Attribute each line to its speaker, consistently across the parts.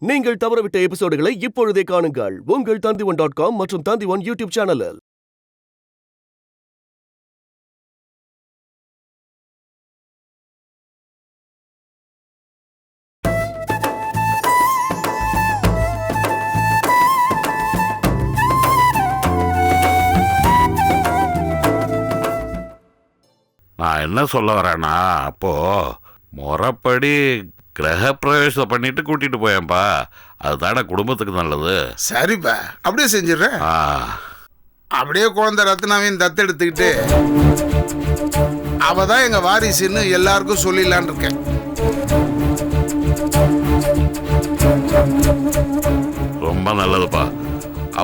Speaker 1: நீங்கள் தவறவிட்ட எபிசோடுகளை இப்பொழுதே காணுங்கள் உங்கள் Tandivan.com மற்றும் Tandivan யூடியூப் சேனலில்.
Speaker 2: நான் என்ன சொல்ல வரேன்னா, அப்போ முறைப்படி கிரக பிரவேசம் பண்ணிட்டு கூட்டிட்டு போயேன்ப்பா. அதுதானே குடும்பத்துக்கு நல்லது.
Speaker 3: சரிப்பா, அப்படியே செஞ்சிடறேன். அப்படியே குழந்தை ரத்னாவையும் தத்தெடுத்துக்கிட்டு அவ தான் எங்க வாரிசுன்னு எல்லாருக்கும் சொல்லிடலான் இருக்கேன்.
Speaker 2: ரொம்ப நல்லதுப்பா.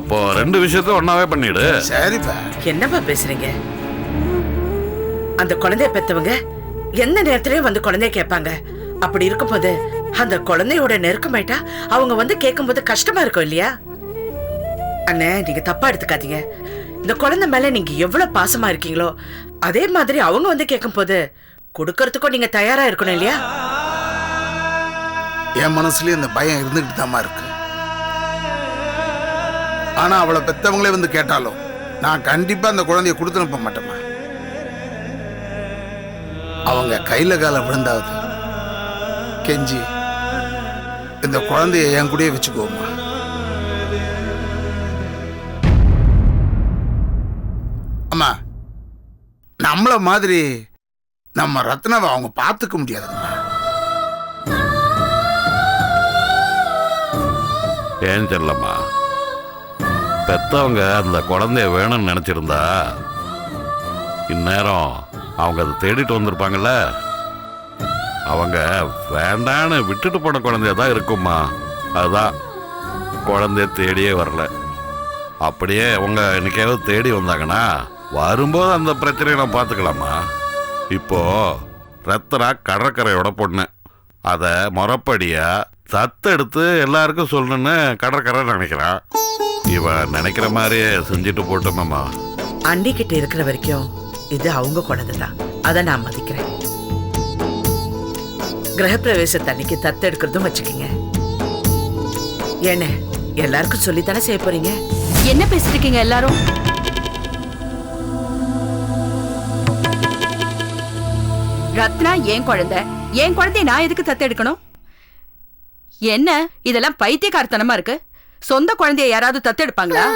Speaker 2: அப்போ ரெண்டு விஷயத்தையும் ஒன்னாவே பண்ணிடு.
Speaker 3: சரிப்பா.
Speaker 4: என்னப்பா பேசுறீங்க? அந்த குழந்தைய பெத்தவங்க எந்த நேரத்திலயும் வந்து குழந்தைய கேட்பாங்க. அப்படி இருக்கும் போது அந்த குழந்தையோட நெருக்கமாயிட்டா அவங்க வந்து கேட்கும் போது கஷ்டமா இருக்கும் இல்லையா? அண்ணே, நீங்க தப்பா எடுத்துக்காதீங்க. இந்த குழந்தை மேல நீங்க எவ்வளவு பாசமா இருக்கீங்களோ அதே மாதிரி அவங்க வந்து கேட்கும் போது கொடுக்கறதுக்கும் நீங்க தயாரா இருக்கணும் இல்லையா?
Speaker 3: என் மனசுலயும் இந்த பயம் இருந்துகிட்டு தாமா இருக்கு. ஆனா அவளை பெத்தவங்களே வந்து கேட்டாலும் நான் கண்டிப்பா அந்த குழந்தைய கொடுத்து அனுப்ப மாட்டேமா. அவங்க கையில கால விழுந்தாவது கெஞ்சி இந்த குழந்தைய என் கூடயே வச்சுக்கோமா. அம்மா, நம்மள மாதிரி நம்ம ரத்னாவை அவங்க பார்த்துக்க முடியாதுங்கம்மா.
Speaker 2: ஏன் செல்லம்மா, பெத்தவங்க அந்த குழந்தைய வேணும்னு நினைச்சிருந்தா இந்நேரம் அவங்க அதை தேடிட்டு வந்திருப்பாங்கல்ல. அவங்க வேண்டான்னு விட்டுட்டு போன குழந்தைய தான் இருக்கும்மா. அதுதான் குழந்தைய தேடியே வரல. அப்படியே அவங்க என்னைக்காவது தேடி வந்தாங்கன்னா வரும்போது அந்த பிரச்சனையை நான் பார்த்துக்கலாமா. இப்போ ரத்னா கடற்கரையோட பொண்ணு, அதை முறைப்படியா தத்தெடுத்து எல்லாருக்கும் சொல்லணும்னு கடற்கரை நினைக்கிறான். இவன் நினைக்கிற மாதிரியே செஞ்சுட்டு போட்டோம்மா.
Speaker 4: அண்டிக்கிட்ட இருக்கிற வரைக்கும் இது அவங்க குழந்தை தான், அதை நான் மதிக்கிறேன். கிரகப்பிரவேசத்தை அன்னைக்கு தத்தெடுக்கிறதும் வச்சுக்கீங்க. ஏன்னு எல்லாருக்கும் சொல்லித்தானே செய்ய போறீங்க.
Speaker 5: என்ன பேசிட்டு இருக்கீங்க எல்லாரும்? ரத்னா என் குழந்தைய நான் எதுக்கு தத்தெடுக்கணும்? என்ன இதெல்லாம் பைத்தியக்காரத்தனமா இருக்கு? சொந்த குழந்தைய யாராவது தத்தெடுப்பாங்களா?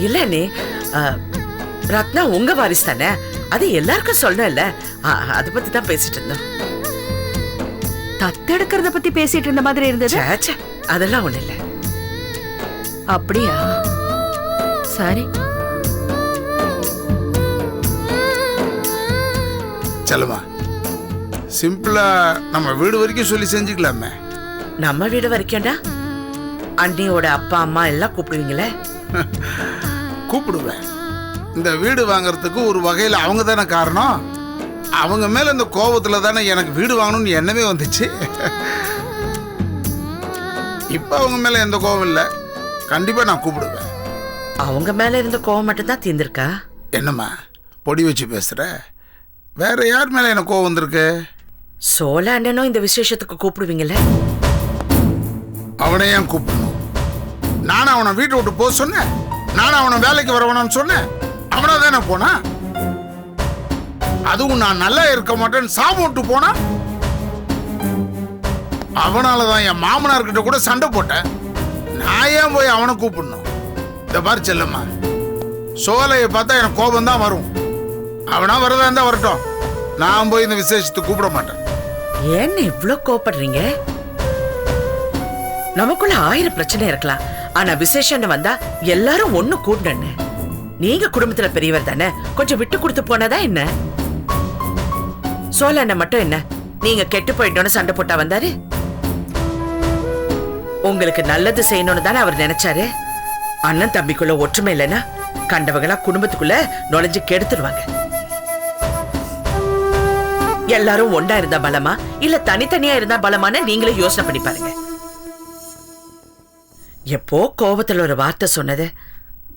Speaker 4: இல்ல நீ ரத்னா உங்க வாரிசு தானே, அது எல்லாருக்கும் சொல்லல. அத பத்தி தான் பேசிட்டு இருந்தோம்.
Speaker 5: தத்தெடுக்கிறத பத்தி பேசிட்டு இருந்த மாதிரி இருந்தது.
Speaker 4: அதெல்லாம் ஒண்ணு இல்ல.
Speaker 5: அப்படியா? சரி.
Speaker 3: செல்லுமா, சிம்பிளா நம்ம வீடு வரைக்கும் சொல்லி செஞ்சுக்கலாமே.
Speaker 4: நம்ம வீடு வரைக்கும்டா? அண்ணியோட அப்பா அம்மா எல்லாம் கூப்பிடுவீங்களே?
Speaker 3: கூப்பிடுவேன். இந்த வீடு வாங்கறதுக்கு ஒரு வகையில் அவங்க தானே காரணம். அவங்க மேல இந்த கோபத்துல தானே எனக்கு வீடு வாங்கணும்னு எண்ணமே வந்துச்சு. இப்ப அவங்க மேல எந்த கோபம் இல்லை. கண்டிப்பா நான் கூப்பிடுவேன்.
Speaker 4: அவங்க மேல இருந்த கோபம் மட்டும் தான் தீர்ந்திருக்கா?
Speaker 3: என்னம்மா பொடி வச்சு பேசுற? வேற யார் மேல எனக்கு கோபம் வந்திருக்கு?
Speaker 4: சோழ அண்ணனும் இந்த விசேஷத்துக்கு கூப்பிடுவீங்களே?
Speaker 3: அவனை ஏன் கூப்பிடணும்? நானும் அவனை வீட்டை விட்டு போக சொன்னேன். நானும் அவனை வேலைக்கு வரவனான்னு சொன்னேன். அவனா தானே போனா. அதுவும் நான் நல்லா இருக்க மாட்டேன்னு சாப்பிட்டு போனா. அவனாலதான் என் மாமனார்கிட்ட கூட சண்டை போட்டேன். நான் ஏன் போய் அவனை கூப்பிடணும்? இந்த மாதிரி செல்லம்மா, சோலையை பார்த்தா எனக்கு கோபம் தான் வரும். அவனா வரதா இருந்தா வரட்டும். நான் போய் இந்த விசேஷத்தை கூப்பிட மாட்டேன்.
Speaker 4: ஏன்னு இவ்வளவு கோபப்படுறீங்க? நமக்குள்ள 1000 பிரச்சனை இருக்கலாம். ஆனா விசேஷம் வந்தா எல்லாரும் ஒண்ணு கூடன்னு. நீங்க குடும்பத்துல பெரியவர் தானே, கொஞ்சம் விட்டு கொடுத்து போனதா என்ன? சோழ அண்ணன் மட்டும் என்ன நீங்க கெட்டு போயிட்டோன்னு சண்டை போட்டா வந்தாரு? உங்களுக்கு நல்லது செய்யணும்னு தானே அவர் நினைச்சாரு. அண்ணன் தம்பிக்குள்ள ஒற்றுமை இல்லைன்னா கண்டவங்களா குடும்பத்துக்குள்ள நுழைஞ்சு கெடுத்துருவாங்க. எல்லாரும் ஒண்டா இருந்தா பலமா இல்ல தனித்தனியா இருந்தா பலமான நீங்களே யோசனை பண்ணி பாருங்க. எப்போ கோபத்துல ஒரு வார்த்தை சொன்னது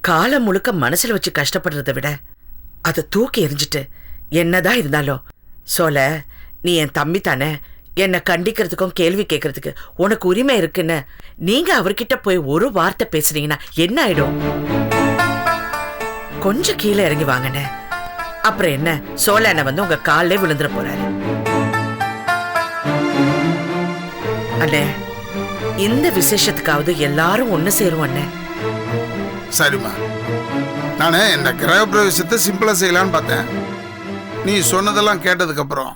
Speaker 4: காலம் முழுக்க மனசுல வச்சு கஷ்டப்படுறதை விட அதை தூக்கி எறிஞ்சிட்டு என்னதான் இருந்தாலும் சோழ நீ என் தம்பி தானே, என்ன கண்டிக்கிறதுக்கும் கேள்வி கேட்கறதுக்கு உனக்கு உரிமை இருக்குன்னு நீங்க அவர்கிட்ட போய் ஒரு வார்த்தை பேசுறீங்கன்னா என்ன ஆயிடும்? கொஞ்சம் கீழே இறங்கி வாங்கண்ணே. அப்புறம் என்ன, சோழனை வந்து உங்க காலிலே விழுந்துட போறாரு. அண்ணே, இந்த விசேஷத்துக்காவது எல்லாரும் ஒண்ணு சேரும் அண்ணே.
Speaker 3: சரிம்மா, நானு இந்த கிரக பிரவேசத்தை சிம்பிளா செய்யலான்னு பார்த்தேன். நீ சொன்னதெல்லாம் கேட்டதுக்கு அப்புறம்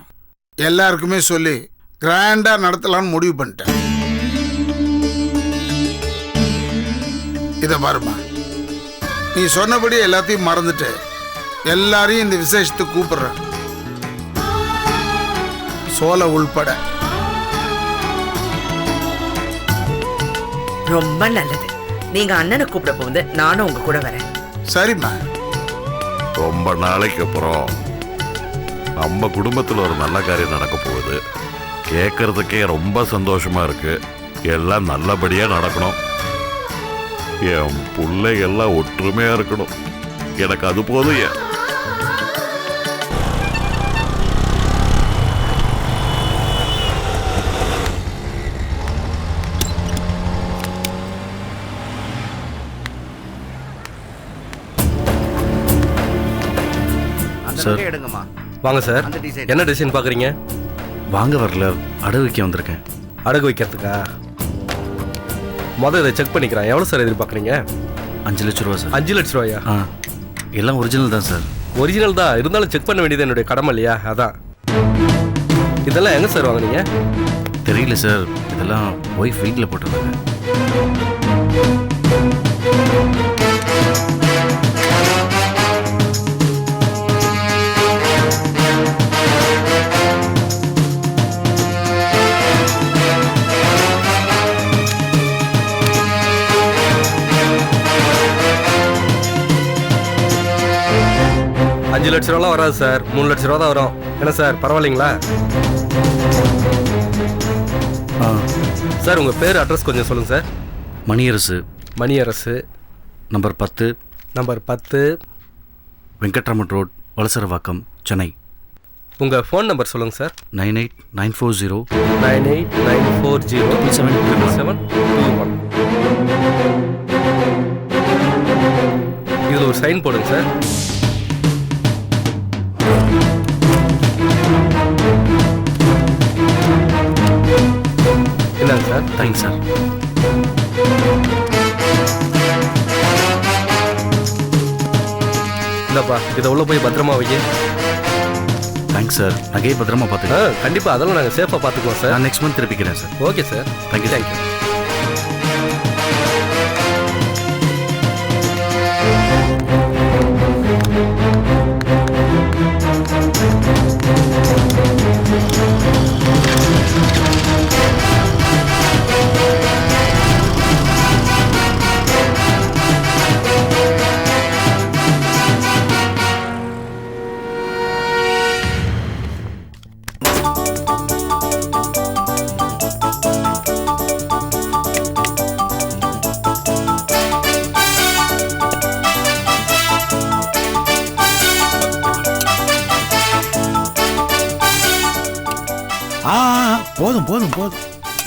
Speaker 3: எல்லாருக்குமே சொல்லி கிராண்டா நடத்தலாம்னு முடிவு பண்ணிட்டேன். இத பாருமா, நீ சொன்னபடி எல்லாத்தையும் மறந்துட்டு எல்லாரையும் இந்த விசேஷத்துக்கு கூப்பிடுறேன், சோலை உள்பட.
Speaker 4: ரொம்ப நல்லது. நீங்க அண்ணனை கூப்பிட போகுது, நானும் உங்க கூட வரேன்.
Speaker 3: சரிம்மா.
Speaker 2: ரொம்ப நாளைக்கு அப்புறம் நம்ம குடும்பத்தில் ஒரு நல்ல காரியம் நடக்க போகுது. கேட்கறதுக்கே ரொம்ப சந்தோஷமா இருக்கு. எல்லாம் நல்லபடியா நடக்கணும். என் பிள்ளைகள்லாம் ஒற்றுமையா இருக்கணும். எனக்கு அது போதும்.
Speaker 6: சார்
Speaker 7: வாங்க சார். என்ன டிசைன் பார்க்குறீங்க?
Speaker 6: வாங்க வரல, அடகு வைக்க வந்திருக்கேன்.
Speaker 7: அடகு வைக்கிறதுக்கா? இதை செக் பண்ணிக்கிறேன். எவ்வளோ சார் எதிர்பார்க்குறீங்க?
Speaker 6: 5 லட்ச ரூபா சார்.
Speaker 7: 5 லட்ச ரூபாயா?
Speaker 6: எல்லாம் ஒரிஜினல் தான் சார்.
Speaker 7: ஒரிஜினல் தான் இருந்தாலும் செக் பண்ண வேண்டியது என்னுடைய கடமை இல்லையா? அதான். இதெல்லாம் எங்கே சார் வாங்குனீங்க?
Speaker 6: தெரியல சார், இதெல்லாம் ஒய்ஃப் வீட்டில் போட்டிருந்தாங்க.
Speaker 7: அஞ்சு லட்ச ரூபாலாம் வராது சார், 3 லட்ச ரூபா தான் வரும். என்ன சார், பரவாயில்லைங்களா? சார் உங்கள் பேர், அட்ரஸ் கொஞ்சம் சொல்லுங்கள் sir.
Speaker 6: Maniyarasu.
Speaker 7: Maniyarasu,
Speaker 6: number 10.
Speaker 7: Number 10,
Speaker 6: Venkatraman road, Valasaravakkam, Chennai.
Speaker 7: உங்கள் ஃபோன் நம்பர் சொல்லுங்கள் சார்.
Speaker 6: 9894098940.
Speaker 7: 9894077721. இதில் ஒரு சைன் போடுங்க சார். என்னங்க சார்?
Speaker 6: Thanks sir.
Speaker 7: இந்தப்பா, இதை உள்ள போய் பத்திரமா வைங்க.
Speaker 6: Thanks sir. நகையை பத்திரமா பார்த்துக்கலாம்.
Speaker 7: கண்டிப்பாக அதெல்லாம் நாங்கள் சேஃபாக பார்த்துக்குவோம் சார்.
Speaker 6: நான் நெக்ஸ்ட் மந்த் திருப்பிக்கிறேன் sir.
Speaker 7: Okay sir.
Speaker 6: Thank you.
Speaker 7: Thank you.
Speaker 3: போதும் போதும் போதும்.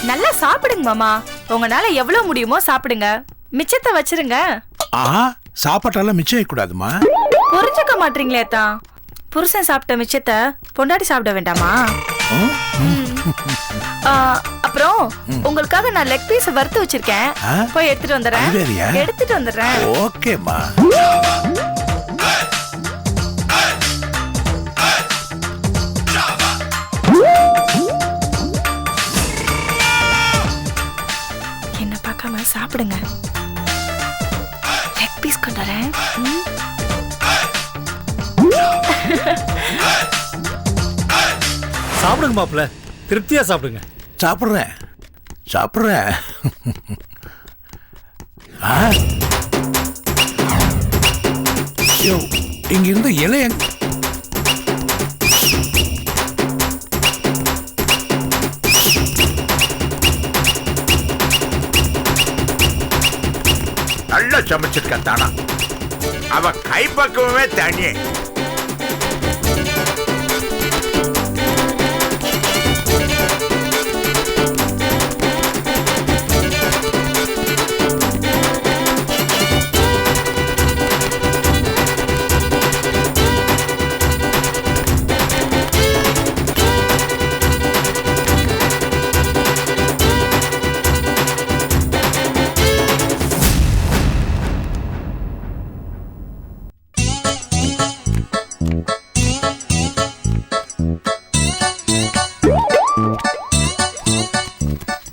Speaker 8: நல்லா சாப்பிடுங்க மாமா. உங்களால எவ்வளவு முடியுமோ சாப்பிடுங்க, மிச்சத்தை வச்சிருங்க.
Speaker 3: சாப்பாட்டெல்லாம் மிச்சம் வைக்கூடாதுமா.
Speaker 8: புரிஞ்சுக்க மாட்டீங்களே தான். புருஷன் சாப்பிட்ட மிச்சத்தை பொண்டாட்டி சாப்பிட வேண்டாமா? அப்புறம் உங்களுக்காக நான் லெக் பீஸ் வறுத்து வச்சிருக்கேன், போய் எடுத்துட்டு வந்துடுறேன். எடுத்துட்டு வந்துடுறேன்.
Speaker 3: ஓகேம்மா.
Speaker 8: என்ன பார்க்காம சாப்பிடுங்க. லெக் பீஸ் கொண்டு வரேன்.
Speaker 9: சாப்பிடுங்க மாப்பிள்ள, திருப்தியா சாப்பிடுங்க.
Speaker 3: சாப்பிட்றேன் சாப்பிட்றேன். இங்க இருந்த இலைய
Speaker 10: நல்லா சமைச்சிருக்க தானா, அவ கைப்பக்குவமே தனி.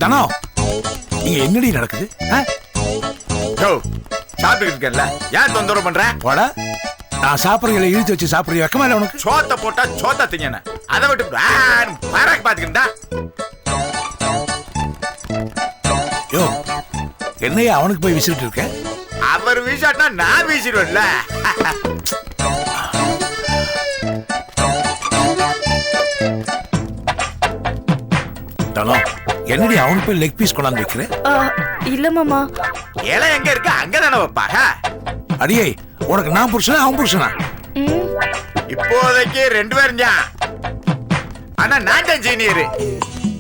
Speaker 11: தனோ இங்க என்னடி நடக்குது?
Speaker 10: சாப்பிட்டு இருக்கல, ஏன் தொந்தரவு பண்ற?
Speaker 11: போடா, நான் சாப்பிடுறீங்கள இழுத்து வச்சு சாப்பிடுறீங்க, வெக்கமா இல்ல உனக்கு?
Speaker 10: சோத்த போட்டா சோத்த திங்கன, அதை விட்டு பராக்கு பாத்துக்கிட்டா.
Speaker 11: யோ, என்னையா அவனுக்கு போய் விசிட்டு இருக்க?
Speaker 10: அவர் வீசாட்டா நான் வீசிடுவேன்ல.
Speaker 11: தனோ, என்னடி அவனுக்கு போய் லெக் பீஸ் கொண்டாந்து வைக்கிற?
Speaker 8: இல்ல மாமா.
Speaker 10: இலை எங்க இருக்கு அங்கதானே வைப்பாங்க.
Speaker 11: அடியே, உனக்கு நான் புருஷனா அவன் புருஷனா?
Speaker 10: இப்போதைக்கு 2 பேரும் தான். ஆனா நான் தான் ஜீனியர்.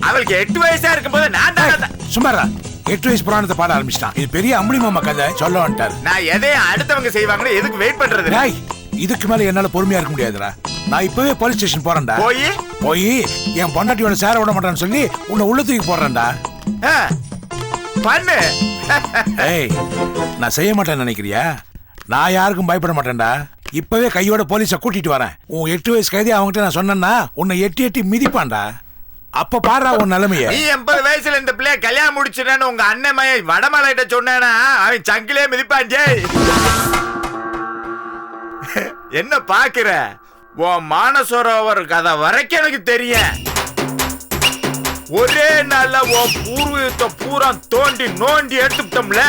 Speaker 10: அவளுக்கு 8 வயசா இருக்கும்போது நான் தான்.
Speaker 11: சும்மாரா, 8 வயசு புராணத்தை பாட ஆரம்பிச்சிட்டான். இது பெரிய அம்பளி மாமா கதை சொல்ல வந்துட்டாரு.
Speaker 10: நான் எதையும் அடுத்தவங்க செய்வாங்கன்னு எதுக்கு வெயிட் பண்றது?
Speaker 11: இதுக்கு மேல என்னால பொறுமையா இருக்க முடியாதுடா. நான் இப்பவே போலீஸ் ஸ்டேஷன் போறேன்டா. போய் என் பொண்டாட்டியோட சேர விட மாட்டான்னு சொல்லி உன்னை உள்ள தூக்கி போடுறேன்டா.
Speaker 10: பண்ணு.
Speaker 11: ஏய், நான் செய்ய மாட்டேன்னு நினைக்கிறியா? நான் யாருக்கும் பயப்பட மாட்டேன்டா. இப்பவே கையோட போலீஸ கூட்டிட்டு வரேன். உன் 8 வயசு கைதி அவங்ககிட்ட நான் சொன்னேன்னா உன்னை எட்டி எட்டி மிதிப்பான்டா. அப்ப பாடுறா உன் நிலைமைய.
Speaker 10: நீ 80 வயசுல இந்த பிள்ளைய கல்யாணம் முடிச்சுன்னு உங்க அண்ணன் மகன் வடமலையிட்ட சொன்னா அவன் சங்கிலே மிதிப்பான். ஜெய், என்ன பாக்குற? உன் மானசரோவர் கதை வரைக்கும் எனக்கு தெரியும். ஒரே நாள்ல உன் பூர்வீகத்தை பூரா தோண்டி நோண்டி எடுத்துட்டோம்ல.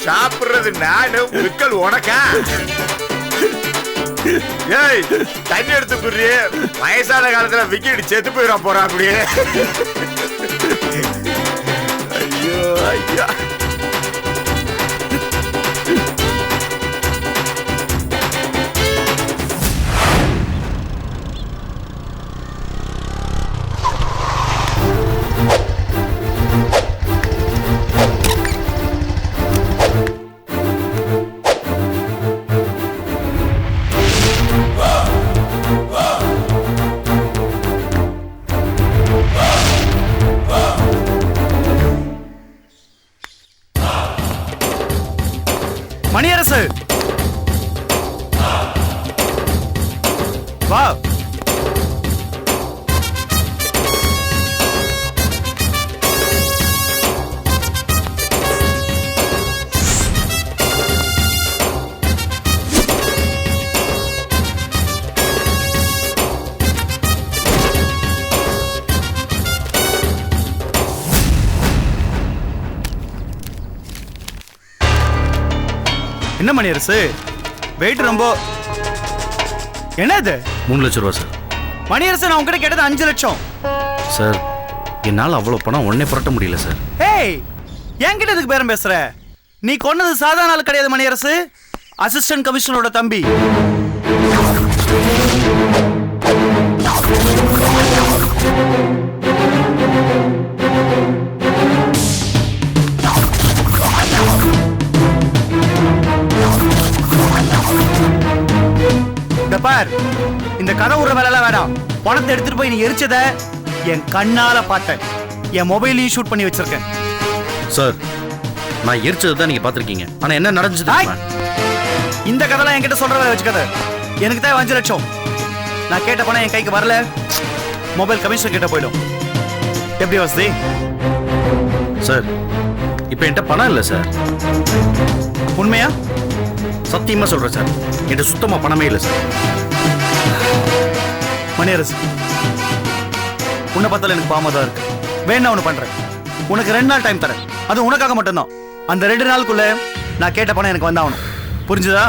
Speaker 10: சாப்பிடுறது நானு, விக்கல் உனக்கா? ஏய், தண்ணி எடுத்து குடுறி. வயசான காலத்துல விக்கிட்டு செத்து போயிட போறா அப்படியே. ஐயோ ஐயா.
Speaker 6: மணியரசு வா. என்ன மணியரசு, வெயிட் ரொம்ப. என்ன இது?
Speaker 7: 3 லட்சம் ரூபா சார்.
Speaker 6: மணியரசு, நான் உங்ககிட்ட கேட்டது 5 லட்சம்
Speaker 7: சார். என்னால் அவ்வளோ பணம் உடனே புரட்ட முடியல சார்.
Speaker 6: ஏய், என்கிட்ட இதுக்கு பேரம் பேசுற? நீ கொன்னது சாதாரண ஆள் கிடையாது மணியரசு. அசிஸ்டன்ட் கமிஷனரோட தம்பி. பார், இந்த கதை விடுற வேலை வேண்டாம். பணத்தை எடுத்துட்டு போய் நீ எரிச்சத என் கண்ணால பார்த்தேன். என் மொபைலையும் ஷூட் பண்ணி வச்சிருக்கேன்.
Speaker 7: சார், நான் எரிச்சது தான் நீங்க பாத்திருக்கீங்க. ஆனா என்ன நடந்துச்சு?
Speaker 6: இந்த கதைலாம் என்கிட்ட சொல்ற வேலை வச்சுக்காத. எனக்கு தான் 5 லட்சம். நான் கேட்ட பணம் என் கைக்கு வரல, மொபைல் கமிஷனர் கிட்ட போயிடும். எப்படி வசதி?
Speaker 7: சார், இப்போ என்கிட்ட பணம் இல்லை சார்.
Speaker 6: உண்மையா?
Speaker 7: சத்தியமா சொல்றேன் சார், என்கிட்ட சுத்தமா பணமே இல்லை சார்.
Speaker 6: மணியரசு, உன்னை பார்த்தால எனக்கு பாவமா தான் இருக்கு. வேணா ஒன்று பண்றேன். உனக்கு 2 நாள் டைம் தரேன். அது உனக்காக மட்டும்தான். அந்த 2 நாளுக்குள்ள நான் கேட்ட பணம் எனக்கு வந்தாகணும். புரிஞ்சுதா?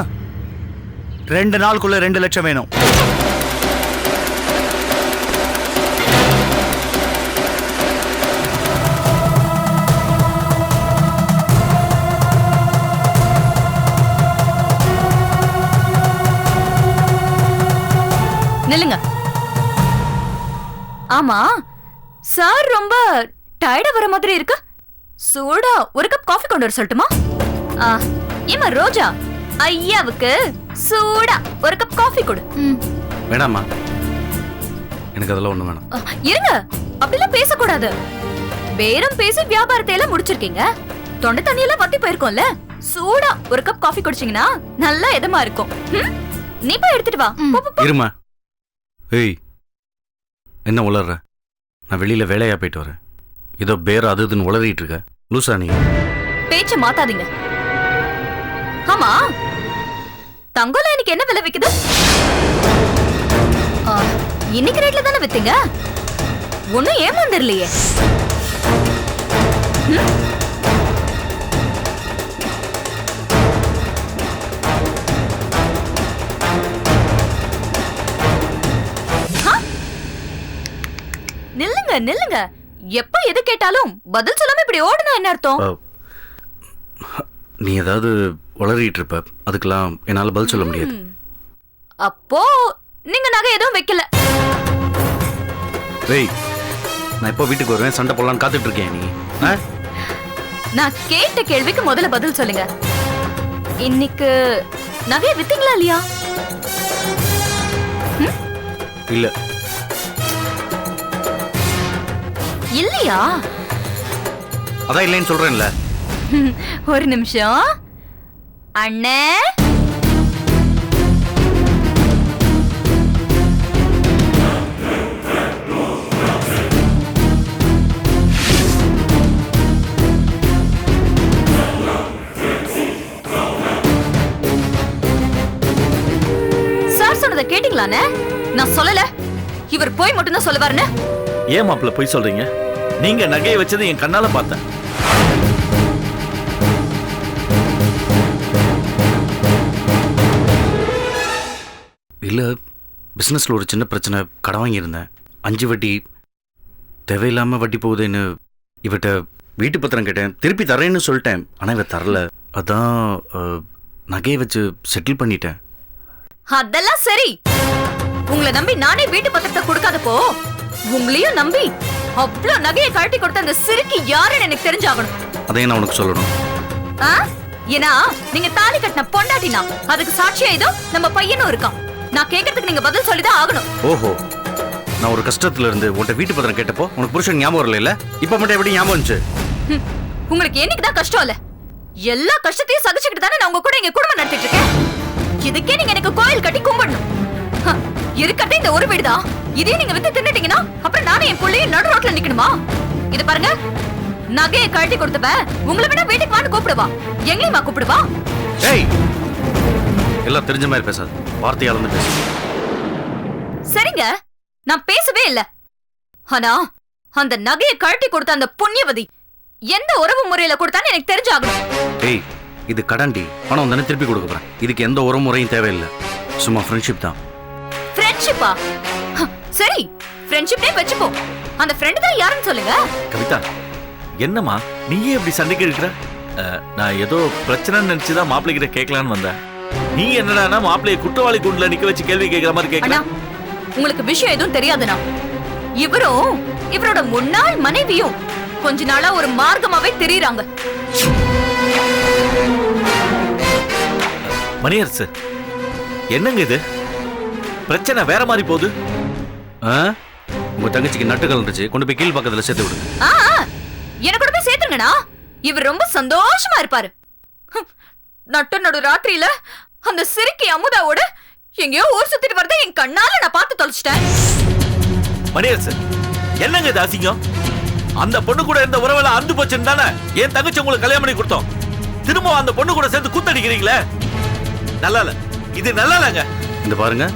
Speaker 6: 2 நாளுக்குள்ள 2 லட்சம் வேணும்.
Speaker 5: நில்லுங்க. ஆமா, சார் ரொம்ப டயர்டா வர மாதிரி இருக்கு. சூடா ஒரு கப் காஃபி கொண்டு வர சொல்லட்டுமா? ஏமா ரோஜா, ஐயாவுக்கு சூடா ஒரு கப் காஃபி கொடு.
Speaker 7: வேணாமா, எனக்கு அதெல்லாம் ஒண்ணு வேணாம்.
Speaker 5: இருங்க, அப்படிலாம் பேசக்கூடாது. பேரம் பேசி வியாபாரத்தை எல்லாம் முடிச்சிருக்கீங்க. தொண்டை தண்ணி எல்லாம் வத்தி போயிருக்கோம்ல. சூடா ஒரு கப் காஃபி குடிச்சீங்கன்னா நல்லா இதமா இருக்கும். நீ போய் எடுத்துட்டு வா. போ, போ, போ.
Speaker 6: இருமா. ஏய், என்ன உளர்ற? நான் வெளியில வேலையா போயிட்டு வரேன். ஏதோ பேர் அது இதுன்னு உளறிட்டு இருக்க. லூசா நீ?
Speaker 5: பேச்ச மாத்தாதீங்க. ஆமா, தங்கம்ல இன்னைக்கு என்ன விலை விக்குது? இன்னைக்கு ரேட்ல தானே வித்தீங்க. ஒன்னும் ஏமாந்துடலையே. நில்லுங்க நில்லுங்க. எப்ப எது கேட்டாலும் பதில் சொல்லாம இப்படி ஓடுனா என்ன அர்த்தம்?
Speaker 6: நீ ஏதாவது உளறிட்டு இருப்ப, அதுக்கெல்லாம் என்னால பதில் சொல்ல முடியாது.
Speaker 5: அப்போ நீங்க நகை எதுவும் வைக்கல.
Speaker 6: ஏய், நான் எப்போ வீட்டுக்கு வருவேன், சண்டை போடலான்னு காத்துட்டு இருக்கேன். நீ
Speaker 5: நான் கேட்ட கேள்விக்கு முதல்ல பதில் சொல்லுங்க. இன்னைக்கு நகை வித்தீங்களா இல்லையா?
Speaker 6: இல்ல.
Speaker 5: இல்லையா?
Speaker 6: அதான் இல்லைன்னு சொல்றேன்ல.
Speaker 5: ஒரு நிமிஷம் அண்ணே. சார் சொன்னதை கேட்டீங்களாண்ணே? நான் சொல்லல, இவர் போய் மட்டும் தான் சொல்லுவாருன்னு.
Speaker 10: ஏன் மாப்பிள்ள போய் சொல்றீங்க? நீங்க நகையை வச்சது என் கண்ணால பார்த்தேன்.
Speaker 6: இல்ல, பிசினஸ்ல ஒரு சின்ன பிரச்சனை. கடன் வாங்கியிருந்தேன், 5 வட்டி. தேவையில்லாம வட்டி போகுதுன்னு இவட்ட வீட்டு பத்திரம் கேட்டேன். திருப்பி தரேன்னு சொல்லிட்டேன், ஆனா இவ தரல. அதான் நகையை வச்சு செட்டில் பண்ணிட்டேன்.
Speaker 5: அதெல்லாம் சரி. உங்களை நம்பி நானே வீட்டு பத்திரத்தை கொடுக்காதப்போ உங்களையும் நம்பி அவ்வளோ நகையை கழட்டி கொடுத்த அந்த சிறுக்கி யாருன்னு எனக்கு தெரிஞ்சாகணும்.
Speaker 6: அதையும் நான் உனக்கு சொல்லணும்.
Speaker 5: ஏன்னா நீங்க தாலி கட்டின பொண்டாட்டினா அதுக்கு சாட்சியா ஏதோ நம்ம பையனும் இருக்கான். நான் கேட்கறதுக்கு நீங்க பதில் சொல்லிதான் ஆகணும்.
Speaker 6: ஓஹோ, நான் ஒரு கஷ்டத்துல இருந்து உன்கிட்ட வீட்டு பத்திரம் கேட்டப்போ உனக்கு புருஷன் ஞாபகம் வரல. இப்ப மட்டும் எப்படி ஞாபகம் வந்துச்சு?
Speaker 5: உங்களுக்கு என்னைக்குதான் கஷ்டம் இல்ல? எல்லா கஷ்டத்தையும் சகிச்சுக்கிட்டு தானே நான் உங்க கூட இங்க குடும்பம் நடத்திட்டு இருக்கேன். இதுக்கே நீங்க எனக்கு கோயில் கட்டி கும்பிடணும். இருக்கட்டே இந்த ஒரு வீடுதான். இதே நீங்க வித்து தின்னுட்டீங்கன்னா அப்புறம் நானே என் பிள்ளையும் நடு ரோட்ல நிக்கணுமா? இது பாருங்க, நகையை கழட்டி கொடுத்தவ உங்களை விட வீட்டுக்கு வான்னு கூப்பிடுவா, எங்கேயுமா கூப்பிடுவா?
Speaker 6: ஏய், எல்லாம் தெரிஞ்ச மாதிரி பேசாது, வார்த்தையால இருந்து பேசு.
Speaker 5: சரிங்க, நான் பேசவே இல்ல. ஆனா அந்த நகையை கழட்டி கொடுத்த அந்த புண்ணியவதி எந்த உறவு முறையில கொடுத்தான்னு எனக்கு தெரிஞ்சாகணும்.
Speaker 6: ஏய், இது கடன்டி, பணம் தானே திருப்பி கொடுக்க போறேன். இதுக்கு எந்த உறவு முறையும் தேவையில்லை, சும்மா ஃப்ரெண்ட்ஷிப் தான்.
Speaker 5: ஃப்ரெண்ட்ஷிப்பா? சரி, ஃப்ரெண்ட்ஷிப்னே வெச்சுப்போம். அந்த ஃப்ரெண்ட் தான் யாருன்னு சொல்லுங்க.
Speaker 10: கவிதா, என்னம்மா நீயே இப்படி சண்டைக்கு இருக்கிற? நான் ஏதோ பிரச்சனைன்னு நினைச்சுதான் மாப்பிள்ளை கிட்ட கேட்கலான்னு வந்தேன். நீ என்னடா மாப்பிள்ளைய குற்றவாளி கூண்டுல நிக்க வச்சு கேள்வி கேட்கிற மாதிரி கேட்கலாம்.
Speaker 5: உங்களுக்கு விஷயம் எதுவும் தெரியாதுனா, இவரும் இவரோட முன்னாள் மனைவியும் கொஞ்ச நாளா ஒரு மார்க்கமாவே தெரியுறாங்க.
Speaker 10: மணியரசு, என்னங்க இது? பிரச்சனை வேற மாதிரி போகுது.
Speaker 6: உங்க தங்கச்சிக்கு நட்டுகள் இருந்துச்சு, கொண்டு போய் கீழ் பக்கத்துல சேர்த்து விடுங்க.
Speaker 5: எனக்கு கூட போய் சேர்த்துங்கண்ணா, இவர் ரொம்ப சந்தோஷமா இருப்பாரு. நட்டு நடு ராத்திரியில அந்த சிறுக்கி அமுதாவோட எங்கேயோ ஊர் சுத்திட்டு வரத என் கண்ணால நான் பார்த்து தொலைச்சிட்டேன்.
Speaker 10: மணியரசு, என்னங்க இது அசிங்கம்? அந்த பொண்ணு கூட இருந்த உறவுல அந்து போச்சுன்னு தானே என் தங்கச்சி உங்களுக்கு கல்யாணம் பண்ணி கொடுத்தோம். திரும்ப அந்த பொண்ணு கூட சேர்ந்து கூத்தடிக்கிறீங்களே, நல்லா இல்ல. இது நல்லா இல்லங்க.
Speaker 6: இந்த பாருங்க,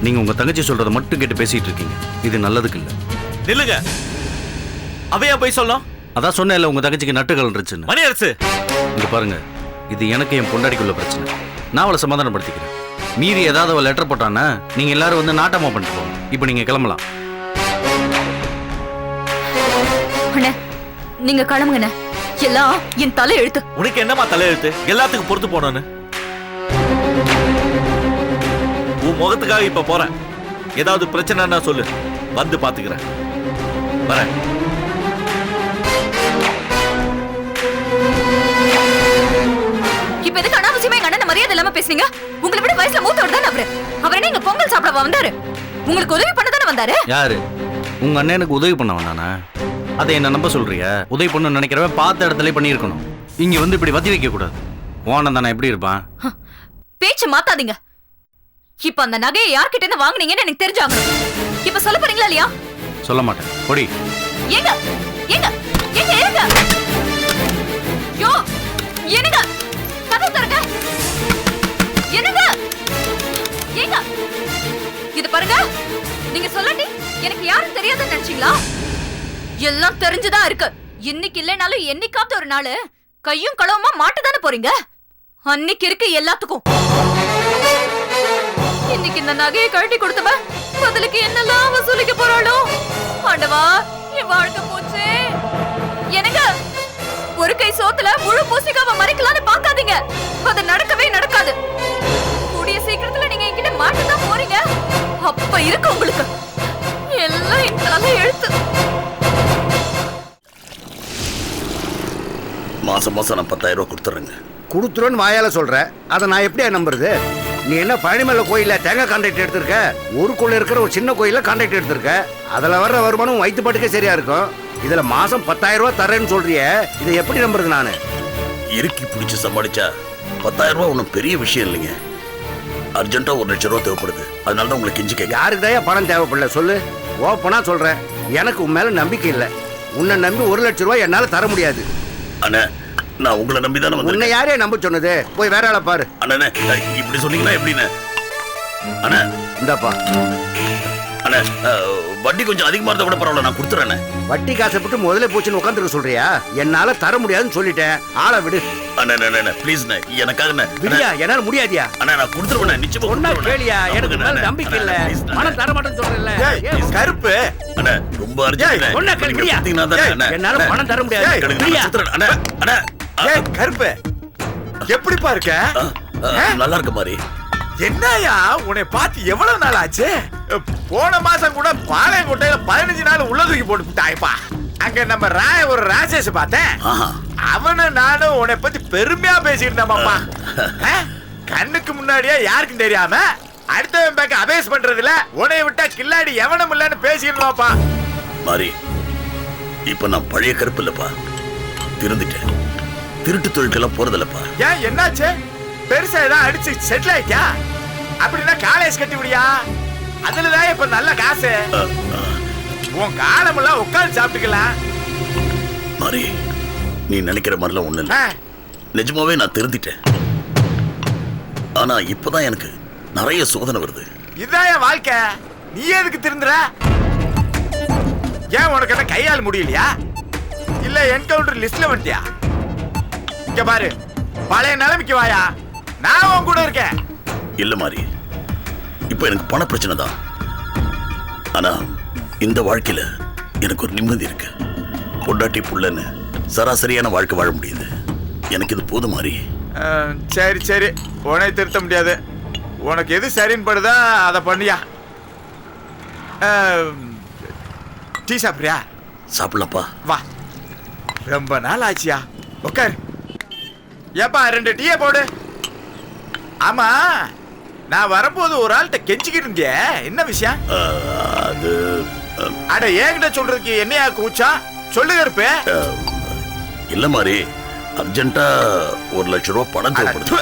Speaker 6: நீங்க உங்க தங்கச்சி சொல்றதை மட்டும் கேட்டு பேசிட்டு இருக்கீங்க, இது நல்லதுக்கு இல்ல.
Speaker 10: நில்லுங்க. அவையா போய் சொல்லணும்?
Speaker 6: அதான் சொன்னேன்ல, உங்க தங்கச்சிக்கு நட்டுகள் இருந்துச்சுன்னு.
Speaker 10: மணியரசு,
Speaker 6: இங்க பாருங்க, இது எனக்கு என் பொண்டாடிக்குள்ள பிரச்சனை. நான் அவளை சமாதானப்படுத்திக்கிறேன். மீறி ஏதாவது அவள் லெட்டர் போட்டானா நீங்க எல்லாரும் வந்து நாட்டமா பண்ணிட்டு போங்க. இப்போ நீங்க கிளம்பலாம்.
Speaker 5: நீங்க கிளம்புங்கண்ணே, எல்லாம் என் தலை எழுத்து.
Speaker 10: உனக்கு என்னமா தலை எழுத்து? எல்லாத்துக்கும் பொறுத்து போனோன்னு உன் முகத்துக்காக இப்ப போறேன். ஏதாவது பிரச்சனைன்னா சொல்லு, வந்து பாத்துக்கிறேன். வரேன்.
Speaker 5: இப்ப எதுக்கு அனாவசியமா எங்க அண்ணன் மரியாதை இல்லாம பேசுறீங்க? உங்களை விட வயசுல மூத்தவர் தானே அவரு. அவர் என்ன இங்க பொங்கல் சாப்பிடவா வந்தாரு? உங்களுக்கு உதவி பண்ண தானே வந்தாரு.
Speaker 6: யாரு? உங்க அண்ணனுக்கு உதவி பண்ண வந்தானா? அதை என்ன நம்ப சொல்றியா? உதவி பண்ண நினைக்கிறவன் பார்த்த இடத்துல பண்ணி இருக்கணும். இங்க வந்து இப்படி வத்தி வைக்க கூடாது. ஓனம் தானே எப்படி இருப்பான்?
Speaker 5: பேச்சு மாத்தாதீங்க. இப்ப அந்த நகையை யார்கிட்ட இருந்து வாங்குனீங்கன்னு எனக்கு தெரிஞ்சாங்க. இப்ப சொல்ல போறீங்களா இல்லையா?
Speaker 6: சொல்ல மாட்டேன். பொடி.
Speaker 5: ஏங்க ஏங்க ஏங்க ஏங்க யோ என்னங்க கதவு தரங்க. என்னங்க ஏங்க இது பாருங்க. நீங்க சொல்லட்டி எனக்கு யாரும் தெரியாதுன்னு நினைச்சீங்களா? எல்லாம் தெரிஞ்சுதான் இருக்கு. இன்னைக்கு இல்லைனாலும் என்னைக்காவது ஒரு நாள் கையும் களவுமா மாட்டுதானே போறீங்க. அன்னைக்கு இருக்கு எல்லாத்துக்கும். இன்னைக்கு இந்த நகையை கழட்டி கொடுத்தவ பதிலுக்கு என்னெல்லாம் வசூலிக்க போறாளோ? ஆண்டவா, என் வாழ்க்கை போச்சு. எனக்கு ஒரு கை சோத்துல முழு பூசிக்காம மறைக்கலான்னு பாக்காதீங்க. அது நடக்கவே நடக்காது. கூடிய சீக்கிரத்துல நீங்க என்கிட்ட மாட்டுதான் போறீங்க. அப்ப இருக்கு உங்களுக்கு எல்லாம் என் தலை எழுத்து.
Speaker 2: மாசம் மாசம் நான் 10,000 ரூபாய் கொடுத்துறேங்க.
Speaker 12: கொடுத்துருன்னு வாயால சொல்ற, அதை நான் எப்படியா நம்புறது? நீ என்ன பழனிமலை கோயில தேங்காய் கான்ட்ராக்ட் எடுத்திருக்க? ஊருக்குள்ள இருக்கிற ஒரு சின்ன கோயில கான்ட்ராக்ட் எடுத்திருக்க. அதுல வர்ற வருமானம் வயிற்று பாட்டுக்கே சரியா இருக்கும். இதுல மாசம் 10,000 ரூபாய் தரேன்னு சொல்றிய, இதை எப்படி நம்புறது நானு?
Speaker 2: இறுக்கி பிடிச்சு சமாளிச்சா 10,000 ரூபாய் ஒன்றும் பெரிய விஷயம் இல்லைங்க. அர்ஜென்ட்டா 1 லட்சம் ரூபாய் தேவைப்படுது. அதனால தான் உங்களுக்கு கெஞ்சி கேட்க.
Speaker 12: யாருக்குதான் பணம் தேவைப்படல சொல்லு. ஓப்பனா சொல்றேன், எனக்கு உன் மேல நம்பிக்கை இல்லை. உன்னை நம்பி 1 லட்சம் ரூபாய் என்னால தர முடியாது.
Speaker 2: அண்ணா, நான் உங்களை நம்பி தானே வந்தேன்.
Speaker 12: உன்னை யாரே நம்ப சொன்னது? போய் வேற ஆளை பாரு.
Speaker 2: அண்ணா, இப்படி சொன்னீங்கன்னா எப்படின்னு? அண்ணா
Speaker 12: இந்தாப்பா.
Speaker 2: அண்ணா, வட்டி கொஞ்சம் அதிகமா இருந்தா கூட பரவாயில்ல, நான் கொடுத்துறேன்.
Speaker 12: வட்டி காசைப்பட்டு முதல்ல போச்சுன்னு உட்காந்துருக்க சொல்றியா? என்னால தர முடியாதுன்னு சொல்லிட்டேன். ஆளை விடு.
Speaker 2: அண்ணா ப்ளீஸ், எனக்காக
Speaker 12: விடியா, என்னால முடியாதியா?
Speaker 2: அண்ணா, நான் கொடுத்துருவேன் நிச்சயமா.
Speaker 12: ஒன்னா கேளியா, எனக்கு மேல நம்பிக்கை இல்ல. பணம் தர மாட்டேன்னு சொல்றேன்ல.
Speaker 10: கருப்பு
Speaker 2: அண்ணா, ரொம்ப அர்ஜென்ட்.
Speaker 12: ஒன்னா கேளியா, என்னால பணம் தர முடியாது.
Speaker 10: கருப்பு எப்படிப்பா இருக்க?
Speaker 2: நல்லா இருக்க மாதிரி.
Speaker 10: என்னையா உன்னை பார்த்து எவ்வளவு நாள் ஆச்சு? போன மாசம் கூட பாளையங்கோட்டையில 15 நாள் உள்ள தூக்கி போட்டுட்டாய்ப்பா. அங்க நம்ம ஒரு ராஜேஷ் பார்த்தேன். அவனு நானும் உன்னை பத்தி பெருமையா பேசிட்டு இருந்தோம்ப்பா. கண்ணுக்கு முன்னாடியே யாருக்கும் தெரியாம அடுத்தவன் பேக்க அபேஸ் பண்றதுல உன்னை விட்டா கில்லாடி எவனும் இல்லன்னு பேசிருந்தோம்ப்பா.
Speaker 2: மாறி, இப்ப நான் பழைய கருப்பு இல்லப்பா, திருந்துட்டேன். திருட்டு தொழில்கெல்லாம் போறதில்லப்பா.
Speaker 10: ஏன் என்னாச்சு? பெருசா ஏதாவது அடிச்சு செட்டில் ஆயிட்டா? அப்படின்னா காலேஜ் கட்டி விடியா? அதுலதான் இப்ப நல்ல காசு. உன் காலமெல்லாம் உட்காந்து சாப்பிட்டுக்கலாம்.
Speaker 2: மாறி, நீ நினைக்கிற மாதிரிலாம் ஒண்ணு இல்ல. நிஜமாவே நான் திருந்திட்டேன். ஆனா இப்பதான் எனக்கு நிறைய சோதனை வருது.
Speaker 10: இதான் என் வாழ்க்கை. நீ எதுக்கு திருந்துற? ஏன் உனக்கு என்ன கையால் முடியலையா? இல்ல என்கவுண்டர் லிஸ்ட்ல வந்துட்டியா? இங்க பாரு, பழைய நிலைமைக்கு வாயா, நான் உன் கூட இருக்கேன்.
Speaker 2: இல்ல மாறி, இப்ப எனக்கு பண பிரச்சனை தான். ஆனா இந்த வாழ்க்கையில எனக்கு ஒரு நிம்மதி இருக்கு. பொண்டாட்டி புள்ளன்னு சராசரியான வாழ்க்கை வாழ முடியுது. எனக்கு இது போதும் மாறி.
Speaker 10: சரி சரி, உன்னை திருத்த முடியாது. உனக்கு எது சரின்னு படுதா அதை பண்ணியா. டீ சாப்பிட்றியா?
Speaker 2: சாப்பிடலாம்ப்பா.
Speaker 10: வா, ரொம்ப நாள் ஆச்சியா. உட்கார். ஏப்பா 2 டீயை போடு. ஆமா, நான் வரும்போது ஒரு ஆள்கிட்ட கெஞ்சிக்கிட்டு இருந்தியே, என்ன விஷயம்?
Speaker 2: அது
Speaker 10: அட, ஏங்கிட்ட சொல்றதுக்கு என்னையா கூச்சா? சொல்லுங்க இருப்பே.
Speaker 2: இல்ல மாதிரி அர்ஜென்ட்டா 1 லட்சம் ரூபாய் பணம் தேவைப்படுது.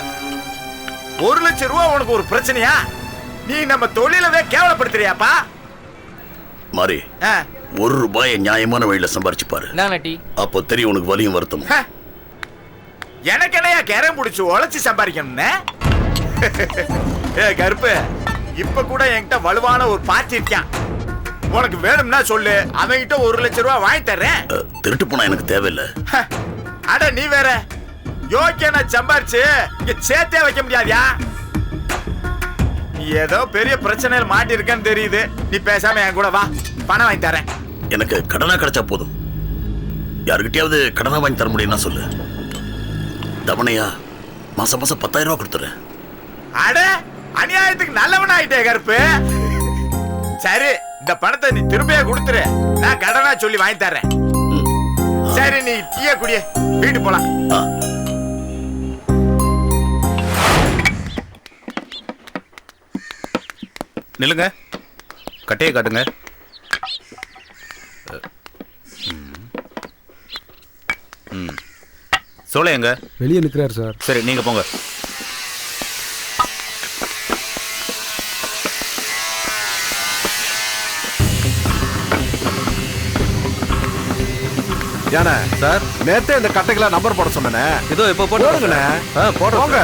Speaker 10: 1 லட்சம் ரூபாய் உனக்கு ஒரு பிரச்சனையா? நீ நம்ம தொழிலவே கேவலப்படுத்துறியாப்பா?
Speaker 2: மாறி, 1 ரூபாயை நியாயமான வழியில சம்பாரிச்சு பாரு. அப்போ தெரியும் உனக்கு வலியும் வருத்தம்.
Speaker 10: எனக்கு என்னையா கேரம் பிடிச்சு உழைச்சி சம்பாதிக்கணும்னு? கருப்பு, இப்ப கூட என்கிட்ட வலுவான ஒரு பாட்டி இருக்கான். உனக்கு வேணும்னா சொல்லு, அவன்கிட்ட 1 லட்சம் ரூபாய் வாங்கி தர்றேன்.
Speaker 2: திருட்டு போனா எனக்கு தேவையில்லை.
Speaker 10: அட, நீ வேற யோக்கியனா சம்பாரிச்சு இங்க சேர்த்தே வைக்க முடியாதியா? ஏதோ பெரிய பிரச்சனையில் மாட்டி இருக்கேன்னு தெரியுது. நீ பேசாம என் கூட வா, பணம் வாங்கி தரேன்.
Speaker 2: எனக்கு கடனா கிடைச்சா போதும். யாருக்கிட்டையாவது கடனா வாங்கி தர முடியும்னா சொல்லு. தவணையா மாசம் மாசம் 10,000 ரூபாய் கொடுத்துறேன்.
Speaker 10: அட, அநியாயத்துக்கு நல்லவன் ஆயிட்டே கருப்பு. சரி, இந்த பணத்தை நீ திரும்பியே கொடுத்துரு. நான் கடனா சொல்லி வாங்கி தர்றேன். சரி, நீ டீயை குடிய, வீட்டு போலாம்.
Speaker 13: நில்லுங்க, கட்டையை காட்டுங்க. சோழையங்க
Speaker 9: வெளியே நிற்கிறார் சார்.
Speaker 13: சரி, நீங்க போங்க.
Speaker 14: ஏன்னா
Speaker 7: சார்
Speaker 14: நேத்தே இந்த கட்டைக்கெல்லாம் நம்பர் போட சொன்னேனே.
Speaker 7: இதோ இப்போ போடுங்கண்ணே.
Speaker 14: போடுங்க.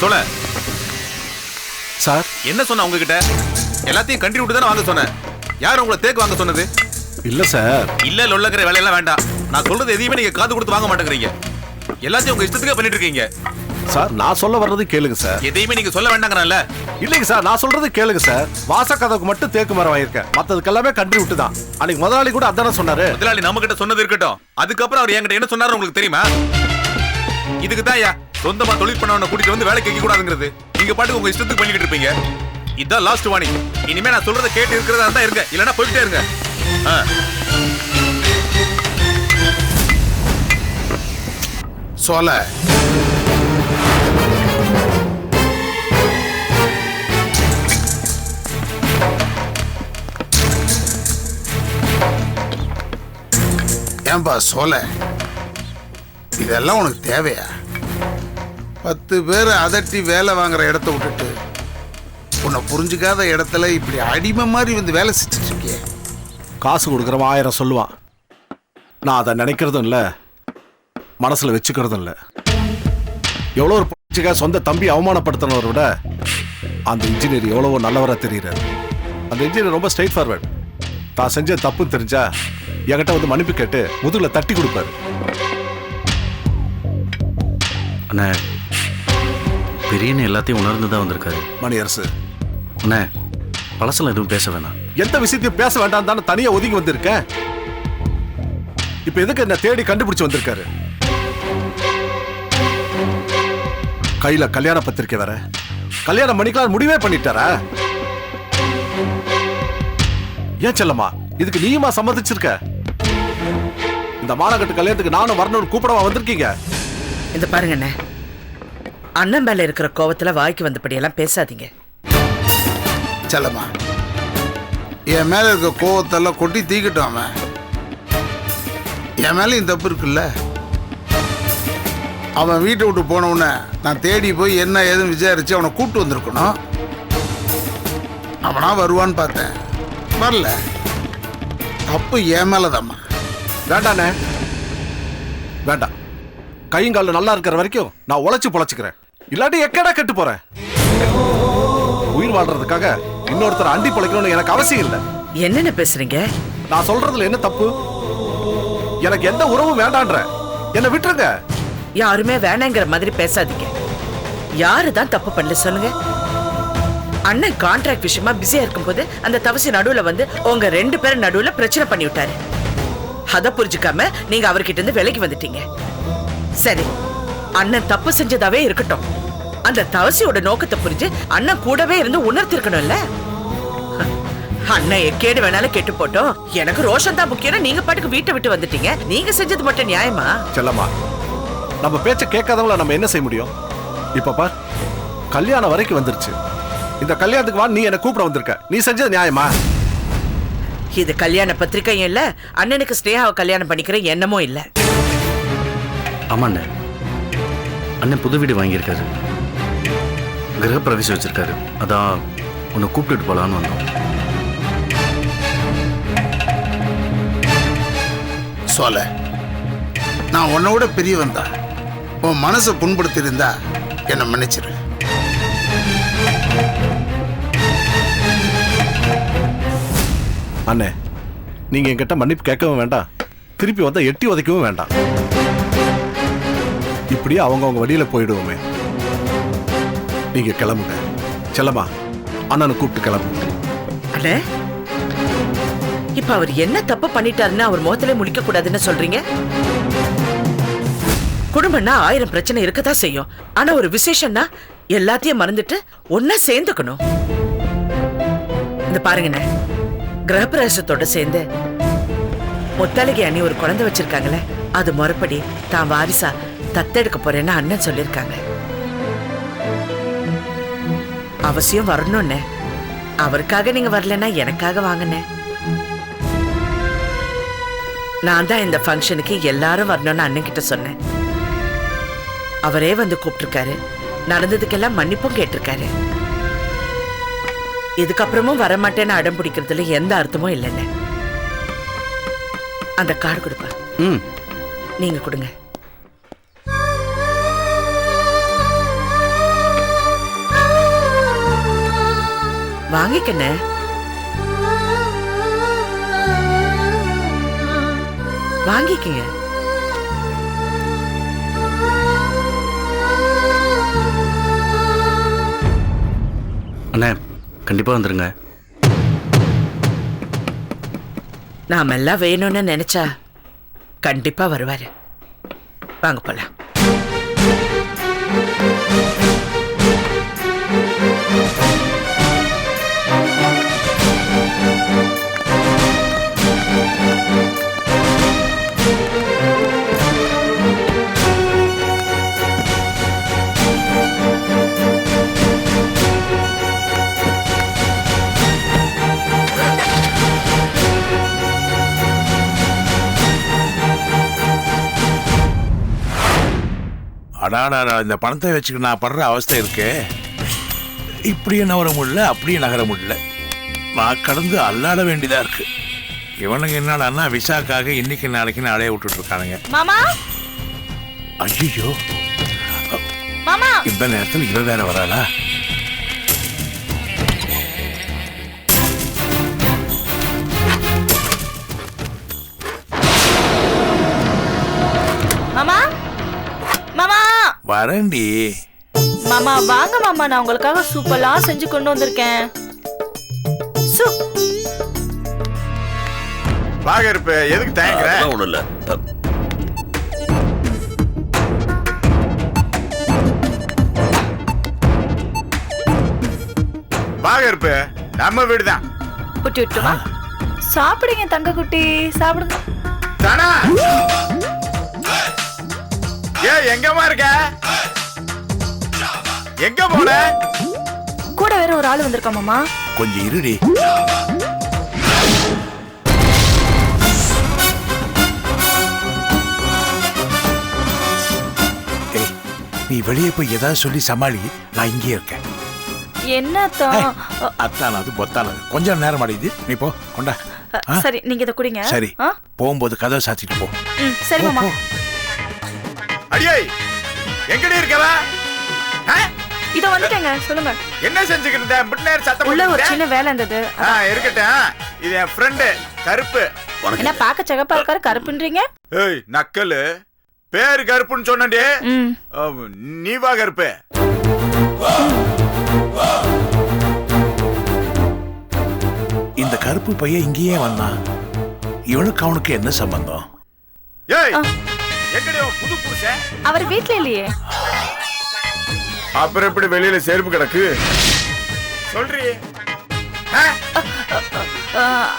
Speaker 13: சொல்ல
Speaker 14: சார்
Speaker 13: என்ன சொன்ன உங்ககிட்ட? எல்லாத்தையும் கண்ட்ரி விட்டு தானே வாங்க சொன்னேன். யார் உங்களை தேக்கு வாங்க சொன்னது?
Speaker 14: இல்ல சார்.
Speaker 13: இல்ல லொல்லக்கிற வேலையெல்லாம் வேண்டாம். நான் சொல்றது எதையுமே நீங்க காது கொடுத்து வாங்க மாட்டேங்கிறீங்க. எல்லாத்தையும் உங்க இஷ்டத்துக்கே பண்ணிட்டு இருக்கீங்க.
Speaker 14: சார் நான் சொல்ல வர்றது கேளுங்க சார்.
Speaker 13: எதையுமே நீங்க சொல்ல வேண்டாங்கறல்ல.
Speaker 14: இல்லைங்க சார், நான் சொல்றது கேளுங்க சார். வாசக்கதவுக்கு மட்டும் தேக்கு மரம் வாங்கியிருக்கேன், மத்ததுக்கு எல்லாமே கண்ட்ரி விட்டு தான். அன்னைக்கு முதலாளி கூட அதானே சொன்னாரு.
Speaker 13: முதலாளி நம்ம கிட்ட சொன்னது இருக்கட்டும், அதுக்கப்புறம் அவர் என்கிட்ட என்ன சொன்னாரு உங்களுக்கு தெரியுமா? இதுக்கு தான் ஐயா சொந்தமா தொழில் பண்ணவன கூட்டிட்டு வந்து வேலை கேட்க கூடாதுங்கிறது. நீங்க பாட்டுக்கு உங்க இஷ்டத்துக்கு பண்ணிக்கிட்டு இருப்பீங்க. இதான் லாஸ்ட் வார்னிங். இனிமே நான் சொல்றதை கேட்டு இருக்கிறதா இருந்தா இருங்க, இல்லைன்னா போயிட்டே இருங்க.
Speaker 3: சோலை ஏன்பா சோலை, இதெல்லாம் உனக்கு தேவையா? 10 பேர் அதட்டி வேலை வாங்குற இடத்த விட்டுட்டு உன்னை புரிஞ்சுக்காத இடத்துல இப்படி அடிமை மாதிரி வந்து வேலை செஞ்சுட்டு இருக்கிய.
Speaker 14: காசு கொடுக்குறவன் 1000 சொல்லுவான். நான் அதை நினைக்கிறதும் இல்லை, மனசுல வச்சுக்கிறதும் இல்லை. எவ்வளோ ஒரு பயிற்சிக்காக சொந்த தம்பி அவமானப்படுத்தினவரை விட அந்த இன்ஜினியர் எவ்வளவோ நல்லவராக தெரியுறாரு. அந்த இன்ஜினியர் ரொம்ப ஸ்ட்ரைட் ஃபார்வர்ட். தான் செஞ்ச தப்புன்னு தெரிஞ்சா என்கிட்ட வந்து மன்னிப்பு கேட்டு முதுகுல தட்டி கொடுப்பாரு.
Speaker 6: அண்ணே, பெரியண்ணே எல்லாத்தையும் உணர்ந்து தான் வந்திருக்காரு.
Speaker 14: மணி அரசு
Speaker 6: அண்ணே, பழசில் எதுவும் பேச வேணாம்.
Speaker 14: எந்த விஷயத்தையும் பேச வேண்டாம் தானே தனியா ஒதுங்கி வந்திருக்கேன். இப்ப எதுக்கு என்ன தேடி கண்டுபிடிச்சு வந்திருக்காரு? கையில கல்யாண பத்திரிக்கை வேற. கல்யாணம் பண்ணிக்கலாம் முடிவே பண்ணிட்டாரா? ஏன் செல்லம்மா, இதுக்கு நீயுமா சம்மதிச்சிருக்க? இந்த மானகட்டு கல்யாணத்துக்கு நானும் வரணும்னு கூப்பிடவா வந்திருக்கீங்க?
Speaker 4: இந்த பாருங்க அண்ணே, அண்ணன் மேல இருக்கிற கோவத்துல வாய்க்கு வந்தபடி எல்லாம் பேசாதீங்க.
Speaker 3: செல்லம்மா, என் மேல இருக்க கோவத்தெல்லாம் கொட்டி தீக்கட்டும். அவன் என் மேலேயும் தப்பு இருக்குல்ல. அவன் வீட்டை விட்டு போனவுடனே நான் தேடி போய் என்ன ஏதுன்னு விசாரிச்சு அவனை கூப்பிட்டு வந்திருக்கணும். அவனா வருவான்னு பார்த்தேன், வரல. தப்பு என் மேலதாம்மா.
Speaker 14: வேண்டாண்ணே, வேண்டாம். கையங்கால நல்லா இருக்கிற வரைக்கும் நான் உழைச்சு பொழைச்சுக்கிறேன். இல்லாட்டி எக்கடா கெட்டு போறேன். உயிர் வாழ்றதுக்காக இன்னொருத்தர் அண்டி பொழைக்கணும்னு எனக்கு அவசியம் இல்லை.
Speaker 4: என்னென்ன பேசுறீங்க?
Speaker 14: நான் சொல்றதுல என்ன தப்பு? எனக்கு எந்த உறவும் வேண்டான்ற என்ன விட்டுருங்க.
Speaker 4: யாருமே வேணாங்கிற மாதிரி பேசாதீங்க. யாருதான் தப்பு பண்ணல சொல்லுங்க? அண்ணன் கான்ட்ராக்ட் விஷயமா பிஸியா இருக்கும்போது அந்த தவசி நடுவுல வந்து உங்க 2 பேரும் நடுவுல பிரச்சனை பண்ணி விட்டாரு. அத புரிஞ்சுக்காம நீங்க அவர்கிட்ட இருந்து விலகி வந்துட்டீங்க. சரி, அண்ணன் தப்பு செஞ்சதாவே இருக்கட்டும். அந்த தவசியோட நோக்கத்தை புரிஞ்சு அண்ணன் கூடவே இருந்து உணர்த்திருக்கணும்ல. அண்ணன் எக்கேடு வேணாலும் கெட்டு போட்டோம், எனக்கு ரோஷன் தான் முக்கியம். நீங்க பாட்டுக்கு வீட்டை விட்டு வந்துட்டீங்க. நீங்க செஞ்சது மட்டும் நியாயமா?
Speaker 14: செல்லம்மா, நம்ம பேச்ச கேட்காதவங்கள நம்ம என்ன செய்ய முடியும்? இப்ப பார், கல்யாணம் வரைக்கும் வந்துருச்சு. இந்த கல்யாணத்துக்கு வா, நீ என்ன கூப்பிட வந்திருக்க. நீ செஞ்சது நியாயமா?
Speaker 4: இது கல்யாண பத்திரிக்கையும் இல்ல, அண்ணனுக்கு ஸ்னேகாவை கல்யாணம் பண்ணிக்கிற எண்ணமும் இல்ல.
Speaker 6: ஆமாண்ணே, அண்ணன் புது வீடு வாங்கியிருக்காரு, கிரகப்பிரவேசம் வச்சிருக்காரு. அதான் உன்னை கூப்பிட்டுட்டு போலான்னு வந்தோம்.
Speaker 3: சோலை, நான் உன்னை விட பெரியவன் தான். உன் மனசை புண்படுத்தி இருந்தா என்ன மன்னிச்சிரு.
Speaker 14: அண்ணே, நீங்க என்கிட்ட மன்னிப்பு கேட்கவும் வேண்டாம், திருப்பி வந்தா எட்டி உதைக்கவும் வேண்டாம். இப்படியே அவங்க வழியில போயிடுவோமே. நீங்க கிளம்புங்க. செல்லம்மா, அண்ணனை கூப்பிட்டு கிளம்புங்க.
Speaker 4: அண்ணே, இப்ப அவர் என்ன தப்பு பண்ணிட்டாருன்னு அவர் முகத்திலே முழிக்க கூடாதுன்னு சொல்றீங்க? குடும்பம்னா 1000 பிரச்சனை இருக்கதான் செய்யும். ஆனா ஒரு விசேஷம்னா எல்லாத்தையும் மறந்துட்டு ஒன்னா சேர்ந்துக்கணும். இந்த பாருங்கண்ணே, கிரகப்பிரவேசத்தோட சேர்ந்து முத்தழகி அண்ணி ஒரு குழந்தை வச்சிருக்காங்களே, அது முறைப்படி தான் வாரிசா தத்தெடுக்க போறேன்னு அண்ணன் சொல்லிருக்காங்க. அவசியம் வரணும்னு. அவருக்காக நீங்க வரலன்னா எனக்காக வாங்கண்ணே. நான் தான் இந்த ஃபங்க்ஷனுக்கு எல்லாரும் வரணும்னு அண்ணன் கிட்ட சொன்னேன். அவரே வந்து கூப்பிட்டுருக்காரு. நடந்ததுக்கெல்லாம் மன்னிப்பும் கேட்டிருக்காரு. இதுக்கப்புறமும் வரமாட்டேன்னு அடம் பிடிக்கிறதுல எந்த அர்த்தமும் இல்லைன்னு. அந்த கார்டு கொடுப்பா. நீங்க கொடுங்க. வாங்கிக்கண்ணே. வாங்கிக்கங்க.
Speaker 6: அண்ணே கண்டிப்பா வந்துருங்க.
Speaker 4: நாம எல்லாம் வேணும்னு நினைச்சா கண்டிப்பா வருவாரு. வாங்க போலாம்.
Speaker 11: அடாடா, இந்த பணத்தை வச்சுக்கிட்டு நான் படுற அவஸ்தை இருக்கு. இப்படியே நகர முடியல, அப்படியே நகர முடியல. நான் கடந்து அல்லாட வேண்டியதா இருக்கு. இவனுங்க என்னடான்னா விசாக்காக இன்னைக்கு நாளைக்கு அலைய விட்டுட்டு இருக்கானுங்க.
Speaker 8: மாமா,
Speaker 11: ஐயோ
Speaker 8: மாமா,
Speaker 11: இந்த நேரத்தில் இவ வேற வராளா?
Speaker 8: மாமா, மாமா,
Speaker 11: வரண்டி.
Speaker 8: மாமா வாங்க மாமா, நான் உங்களுக்காக சூப்பர்லாம் செஞ்சு கொண்டு வந்திருக்கேன்.
Speaker 3: வாங்க இருப்பு, எதுக்கு தயங்குற?
Speaker 10: ஒண்ணும் இல்ல.
Speaker 3: வாங்க இருப்பு, நம்ம வீடுதான்.
Speaker 8: குட்டி விட்டுமா? சாப்பிடுங்க தங்க குட்டி, சாப்பிடுங்க.
Speaker 3: தானா? எங்கம்மா இருக்க? எங்க போன?
Speaker 8: கூட வேற ஒரு ஆள் வந்திருக்கா மாமா.
Speaker 11: கொஞ்சம் இருடி. நீ வெளியே போய் ஏதாவது சொல்லி சமாளி, நான் இங்கே இருக்கேன்.
Speaker 8: என்ன
Speaker 11: அத்தானது பொத்தானது கொஞ்சம் நேரம் அடையுது. நீ போ, கொண்டா.
Speaker 8: சரி, நீங்க இத குடிங்க.
Speaker 11: சரி, போகும்போது கதவை சாத்திட்டு போ.
Speaker 8: சரி மாமா.
Speaker 3: அடியே, எங்கடி இருக்கவா?
Speaker 8: இத வந்துட்டேங்க, சொல்லுங்க.
Speaker 3: என்ன செஞ்சுக்கிட்டு இருந்த? முன்னேற சத்தம்
Speaker 8: உள்ள ஒரு சின்ன வேலை இருந்தது.
Speaker 3: இருக்கட்டும். இது என் ஃப்ரெண்டு கருப்பு.
Speaker 8: என்ன பாக்க சகப்பா இருக்காரு, கருப்புன்றீங்க?
Speaker 3: ஏய் நக்கலு, பேர் கருப்புன்னு சொன்னே. நீ வா கருப்பு.
Speaker 11: இந்த கருப்பு பையன் இங்கேயே வந்தான். இவனுக்கு அவனுக்கு என்ன சம்பந்தம்?
Speaker 3: ஏய், எங்கடி புது புருஷன்?
Speaker 8: அவர் வீட்ல இல்லையே.
Speaker 3: அப்புறம் எப்படி வெளியில செருப்பு கிடக்கு? சொல்றீ?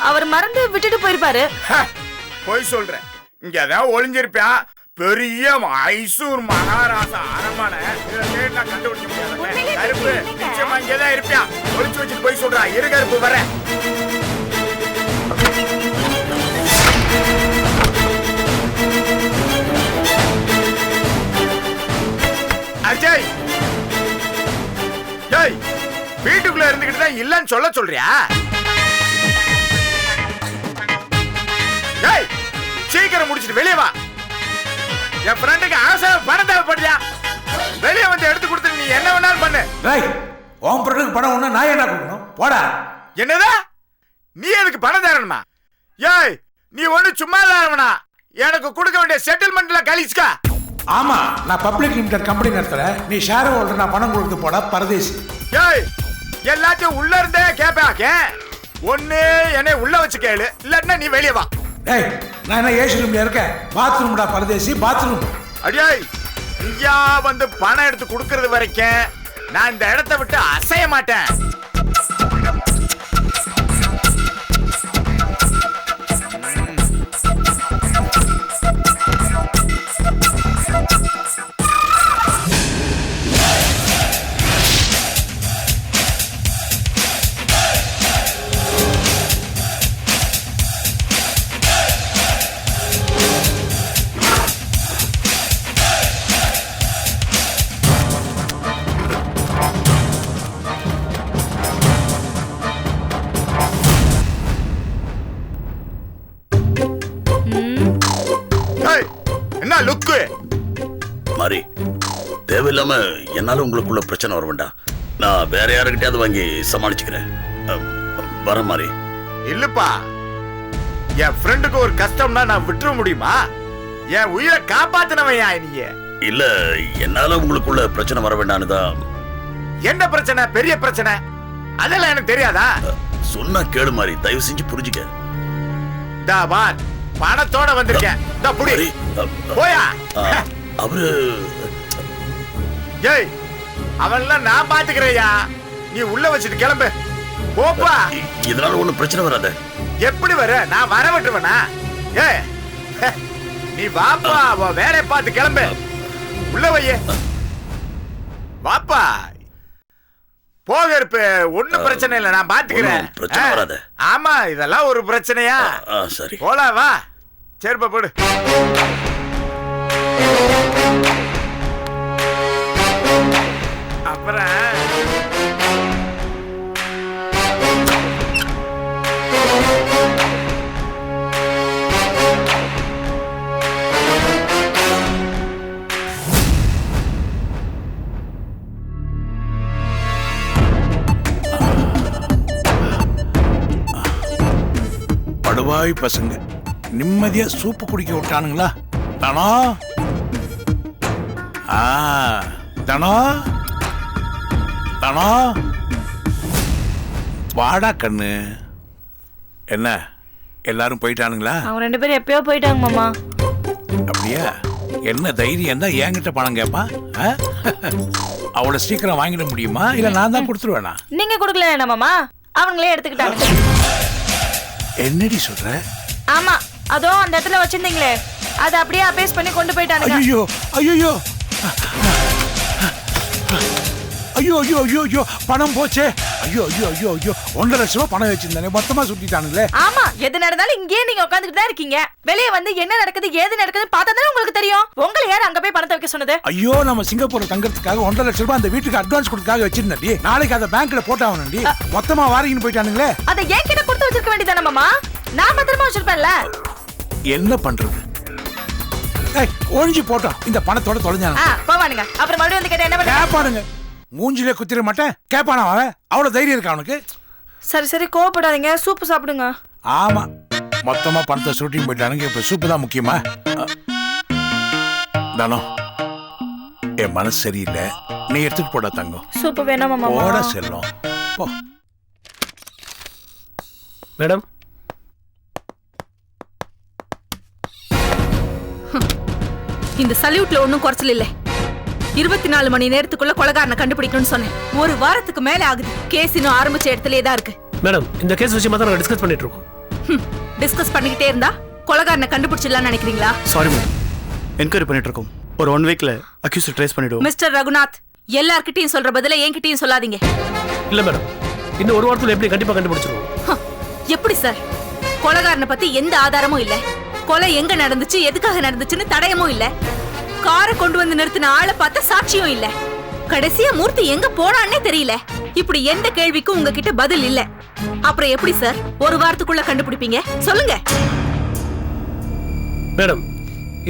Speaker 8: அவர் மறந்து விட்டுட்டு போயிருப்பாரு.
Speaker 3: போய் சொல்றேன். இங்க அதான் ஒளிஞ்சிருப்பான். பெரிய மைசூர் மகாராஜா அரண்மனை கண்டுபிடிக்க முடியாது. கருப்பு நிச்சயமா இங்கதான் இருப்பான். ஒளிச்சு வச்சுட்டு போய் சொல்றான். இரு கருப்பு வர. அஜய், வீட்டுக்குள்ள இருந்துகிட்டு தான் இல்லன்னு சொல்றியா? சீக்கிரம் முடிச்சிட்டு வெளியே வா. என் ஃப்ரெண்டுக்கு ஆசை பணம் தேவைப்படுறியா? வெளியே வந்து எடுத்து கொடுத்து நீ என்ன வேணாலும் பண்ணு.
Speaker 11: உன் ஃப்ரெண்டுக்கு பணம் ஒண்ணு நான் என்ன கொடுக்கணும்? போடா.
Speaker 3: என்னதா? நீ எதுக்கு பணம் தரணுமா? ஏய், நீ ஒண்ணு சும்மா தரணும்னா எனக்கு கொடுக்க வேண்டிய செட்டில்மெண்ட்ல கழிச்சுக்கா.
Speaker 11: ஆமா, நான் பப்ளிக் லிமிடெட் கம்பெனி நடத்துறேன். நீ ஷேர் ஹோல்டர், நான் பணம் கொடுத்து போட பரதேசி.
Speaker 3: ஏய், எல்லாத்தையும் உள்ள இருந்தே கேட்பாக்க. ஒண்ணு என்னை உள்ள வச்சு கேளு, இல்லன்னா நீ வெளியே வா.
Speaker 11: ஏய், நான் என்ன ஏசி ரூம்ல இருக்கேன்? பாத்ரூம்டா பரதேசி, பாத்ரூம்.
Speaker 3: அடியே, நீயா வந்து பணம் எடுத்து கொடுக்கறது வரைக்கும் நான் இந்த இடத்தை விட்டு அசைய மாட்டேன்.
Speaker 2: இல்லாம என்னால உங்களுக்குள்ள பிரச்சனை வர வேண்டாம். நான் வேற யாருக்கிட்டையாவது வாங்கி சமாளிச்சுக்கிறேன். வர மாதிரி
Speaker 3: இல்லப்பா, என் ஃப்ரெண்டுக்கு ஒரு கஷ்டம்னா நான் விட்டுற முடியுமா? என் உயிரை காப்பாத்தினவையா நீங்க?
Speaker 2: இல்ல, என்னால உங்களுக்குள்ள பிரச்சனை வர வேண்டான்னு தான்.
Speaker 3: என்ன பிரச்சனை? பெரிய பிரச்சனை? அதெல்லாம் எனக்கு தெரியாதா?
Speaker 2: சொன்னா கேளு மாதிரி, தயவு செஞ்சு புரிஞ்சுக்க.
Speaker 3: பார், பணத்தோட வந்திருக்கேன். போயா
Speaker 2: அவரு.
Speaker 3: ஏய், அவன்லாம் நான் பாத்துக்கிறேயா, நீ உள்ள வச்சுட்டு கிளம்பு. போப்பா.
Speaker 2: இதனால ஒண்ணும் பிரச்சனை வராத.
Speaker 3: எப்படி வர? நான் வர விட்டுருவனா? ஏ, நீ வாப்பா, வேலையை பார்த்து கிளம்பு. உள்ள வைய வாப்பா. போக இருப்பு, ஒண்ணும் பிரச்சனை இல்லை, நான் பாத்துக்கிறேன்.
Speaker 2: பிரச்சனை வராத.
Speaker 3: ஆமா, இதெல்லாம் ஒரு பிரச்சனையா?
Speaker 2: சரி,
Speaker 3: போலாம் வா. சரிப்பா, போடு. அப்புறம்
Speaker 11: படுவாய் பசங்க நிம்மதியா சூப்பு குடிக்க விட்டானுங்களா? தானோ தானோ தானோ வாடா கண்ணு. என்ன எல்லாரும் போயிட்டானுங்களா?
Speaker 8: அவங்க 2 பேரும் எப்பயோ போயிட்டாங்க மாமா.
Speaker 11: அப்படியா? என்ன தைரியம் தான் என்கிட்ட பணம் கேப்பா? அவளை சீக்கிரம் வாங்கிட முடியுமா, இல்ல நான் தான் கொடுத்துருவேனா?
Speaker 8: நீங்க கொடுக்கல என்ன மாமா, அவங்களே எடுத்துக்கிட்டாங்க.
Speaker 11: என்னடி சொல்ற?
Speaker 8: ஆமா, அதோ அந்த இடத்துல வச்சிருந்தீங்களே, அதை அப்படியே அபேஸ் பண்ணி கொண்டு போயிட்டானுங்க.
Speaker 11: ஐயோ ஐயோ ஐயோ ஐயோ ஐயோ ஐயோ, பணம் போச்சே. ஐயோ ஐயோ ஐயோ ஐயோ, 1.5 லட்சம் ரூபாய் பணம் வச்சிருந்தானே, மொத்தமா சுத்திட்டானுங்களே.
Speaker 8: ஆமா, எது நடந்தாலும் இங்கேயே நீங்க உட்காந்துட்டு தான் இருக்கீங்க. வெளியே வந்து என்ன நடக்குது ஏது நடக்குதுன்னு பார்த்தா தானே உங்களுக்கு தெரியும். உங்களை யார் அங்க போய் பணத்தை வைக்க சொன்னது?
Speaker 11: ஐயோ, நம்ம சிங்கப்பூர்ல தங்கறதுக்காக 1.5 லட்சம் ரூபாய் அந்த வீட்டுக்கு அட்வான்ஸ் கொடுத்ததுக்காக வச்சிருந்தடி. நாளைக்கு அதை பேங்க்ல போட்டாவணும்டி. மொத்தமா வாரிக்கின்னு போயிட்டானுங்களே.
Speaker 8: அதை ஏன் கிட்ட கொடுத்து வச்சிருக்க வேண்டியதானே மாமா, நான் பத்திரமா வச்சிருப்பேன்ல.
Speaker 11: என்ன பண்றது? ஒழிஞ்சு போட்டோம், இந்த பணத்தோட தொலைஞ்சாங்க.
Speaker 8: போவானுங்க, அப்புறம் மறுபடியும் வந்து கேட்டா என்ன பண்ண?
Speaker 11: கேப்பானுங்க, மூஞ்சிலே குத்திர மாட்டேன். கேப்பானா அவன்? அவ்வளவு தைரியம் இருக்கா அவனுக்கு?
Speaker 8: சரி சரி, கோவப்படாதீங்க, சூப்பு சாப்பிடுங்க.
Speaker 11: ஆமா, மொத்தமா பணத்தை சுட்டியும் போயிட்டானுங்க. இப்ப சூப்பு தான் முக்கியமா? தானோ, என் மனசு சரியில்லை, நீ எடுத்துட்டு போட தங்கம்.
Speaker 8: சூப்பு வேணாமா மாமா?
Speaker 11: போட செல்லும். போ.
Speaker 7: மேடம்,
Speaker 15: இந்த சல்யூட்ல ஒன்னும் குறைச்சல் இல்ல. 24 மணி நேரத்துக்குள்ள கொலைகாரனை கண்டுபிடிக்கணும்னு சொன்னேன். 1 வாரத்துக்கு மேல ஆகுது. கேஸ் இன்னும் ஆரம்பிச்ச இடத்துலயே தான் இருக்கு.
Speaker 7: மேடம், இந்த கேஸ் விஷயமா தான் நாங்க டிஸ்கஸ் பண்ணிட்டு இருக்கோம்.
Speaker 15: டிஸ்கஸ் பண்ணிக்கிட்டே இருந்தா கொலைகாரனை கண்டுபிடிச்சிடலாம்னு நினைக்கிறீங்களா?
Speaker 6: சாரி மேடம், என்கொயரி பண்ணிட்டு இருக்கோம். ஒரு 1 வீக்ல அக்யூஸ் ட்ரேஸ் பண்ணிடுவோம்.
Speaker 15: மிஸ்டர் ரகுநாத், எல்லார்கிட்டயும் சொல்ற பதில என்கிட்டயும் சொல்லாதீங்க.
Speaker 7: இல்ல மேடம், இன்னும் 1 வாரத்துல எப்படி கண்டிப்பா கண்டுபிடிச்சிருவோம்.
Speaker 15: எப்படி சார்? கொலைகாரனை பத்தி எந்த ஆதாரமும் இல்ல. கொலை எங்க நடந்துச்சு, எதுக்காக நடந்துச்சுன்னு தடயமும் இல்ல. காரை கொண்டு வந்து நிறுத்தின ஆளை பார்த்த சாட்சியும் இல்ல. கடைசியா மூர்த்தி எங்க போனான்னே தெரியல. இப்படி எந்த கேள்விக்கும் உங்ககிட்ட பதில் இல்ல. அப்புறம் எப்படி சார் 1 வாரத்துக்குள்ள கண்டுபிடிப்பீங்க? சொல்லுங்க.
Speaker 7: மேடம்,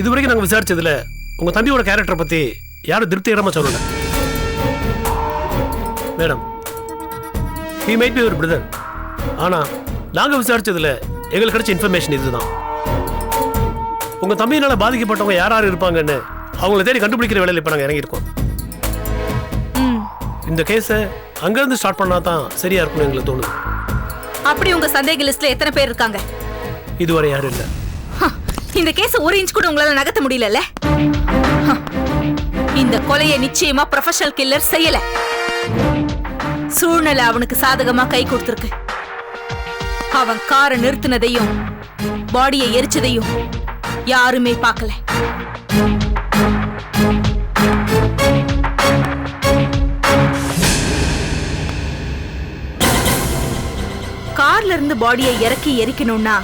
Speaker 7: இதுவரைக்கும் நாங்க விசாரிச்சதுல உங்க தம்பியோட கேரக்டர் பத்தி யாரும் திருப்திகரமா சொல்லல. Madam, he might be your brother. ஆனா நாங்க விசாரிச்சதுல எங்களுக்கு கிடைச்ச இன்ஃபர்மேஷன் இதுதான். உங்க தம்பியினால பாதிக்கப்பட்டவங்க யார் யார் இருப்பாங்கன்னு அவங்கள தேடி கண்டுபிடிக்கிற வேலையில் இப்ப நாங்க இறங்கியிருக்கோம். இந்த கேஸை அங்கிருந்து ஸ்டார்ட் பண்ணா தான் சரியா இருக்கும்னு எங்களுக்கு தோணுது.
Speaker 15: அப்படி உங்க சந்தேக லிஸ்ட்ல எத்தனை பேர் இருக்காங்க?
Speaker 7: இதுவரை யாரும் இல்ல.
Speaker 15: இந்த கேஸ் 1 இன்ச் கூட உங்களால நகர்த்த முடியல. இந்த கொலையை நிச்சயமா ப்ரொஃபஷனல் கில்லர் செய்யல. சூழ்நிலை அவனுக்கு சாதகமா கை கொடுத்திருக்கு. அவன் காரை நிறுத்தினதையும் பாடியை எரிச்சதையும் யாருமே பார்க்கல. கார்ல இருந்து பாடியை இறக்கி எரிக்கணும்னா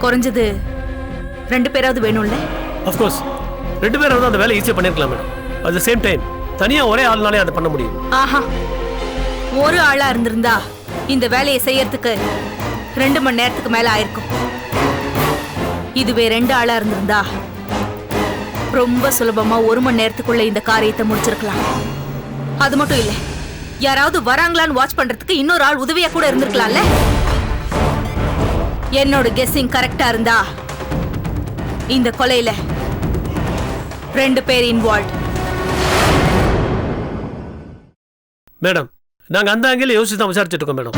Speaker 15: குறைஞ்சது 2 பேராவது வேணும்ல?
Speaker 7: ஆஃப் கோர்ஸ் 2 பேராவது அந்த வேலை ஈஸியா பண்ணிருக்கலாம் madam. At the same time தனியா ஒரே ஆள்னாலே அதை பண்ண முடியும்.
Speaker 15: ஆஹா, ஒரு ஆளா இருந்திருந்தா இந்த வேலையை செய்யறதுக்கு 2 மணி நேரத்துக்கு மேல ஆயிருக்கும். இதுவே 2 ஆளா இருந்திருந்தா ரொம்ப சுலபமா 1 மணி நேரத்துக்குள்ள இந்த காரியத்தை முடிச்சிருக்கலாம். அது மட்டும் இல்ல, யாராவது வராங்களான்னு வாட்ச் பண்றதுக்கு இன்னொரு ஆள் உதவியா கூட இருந்திருக்கலாம்ல. என்னோட கெஸ்ஸிங் கரெக்டா இருந்தா இந்த கொலையில 2 பேர் இன்வால்வ்.
Speaker 7: மேடம், நாங்க அந்த ஆங்கில யோசிச்சு தான் விசாரிச்சுட்டு இருக்கோம் மேடம்.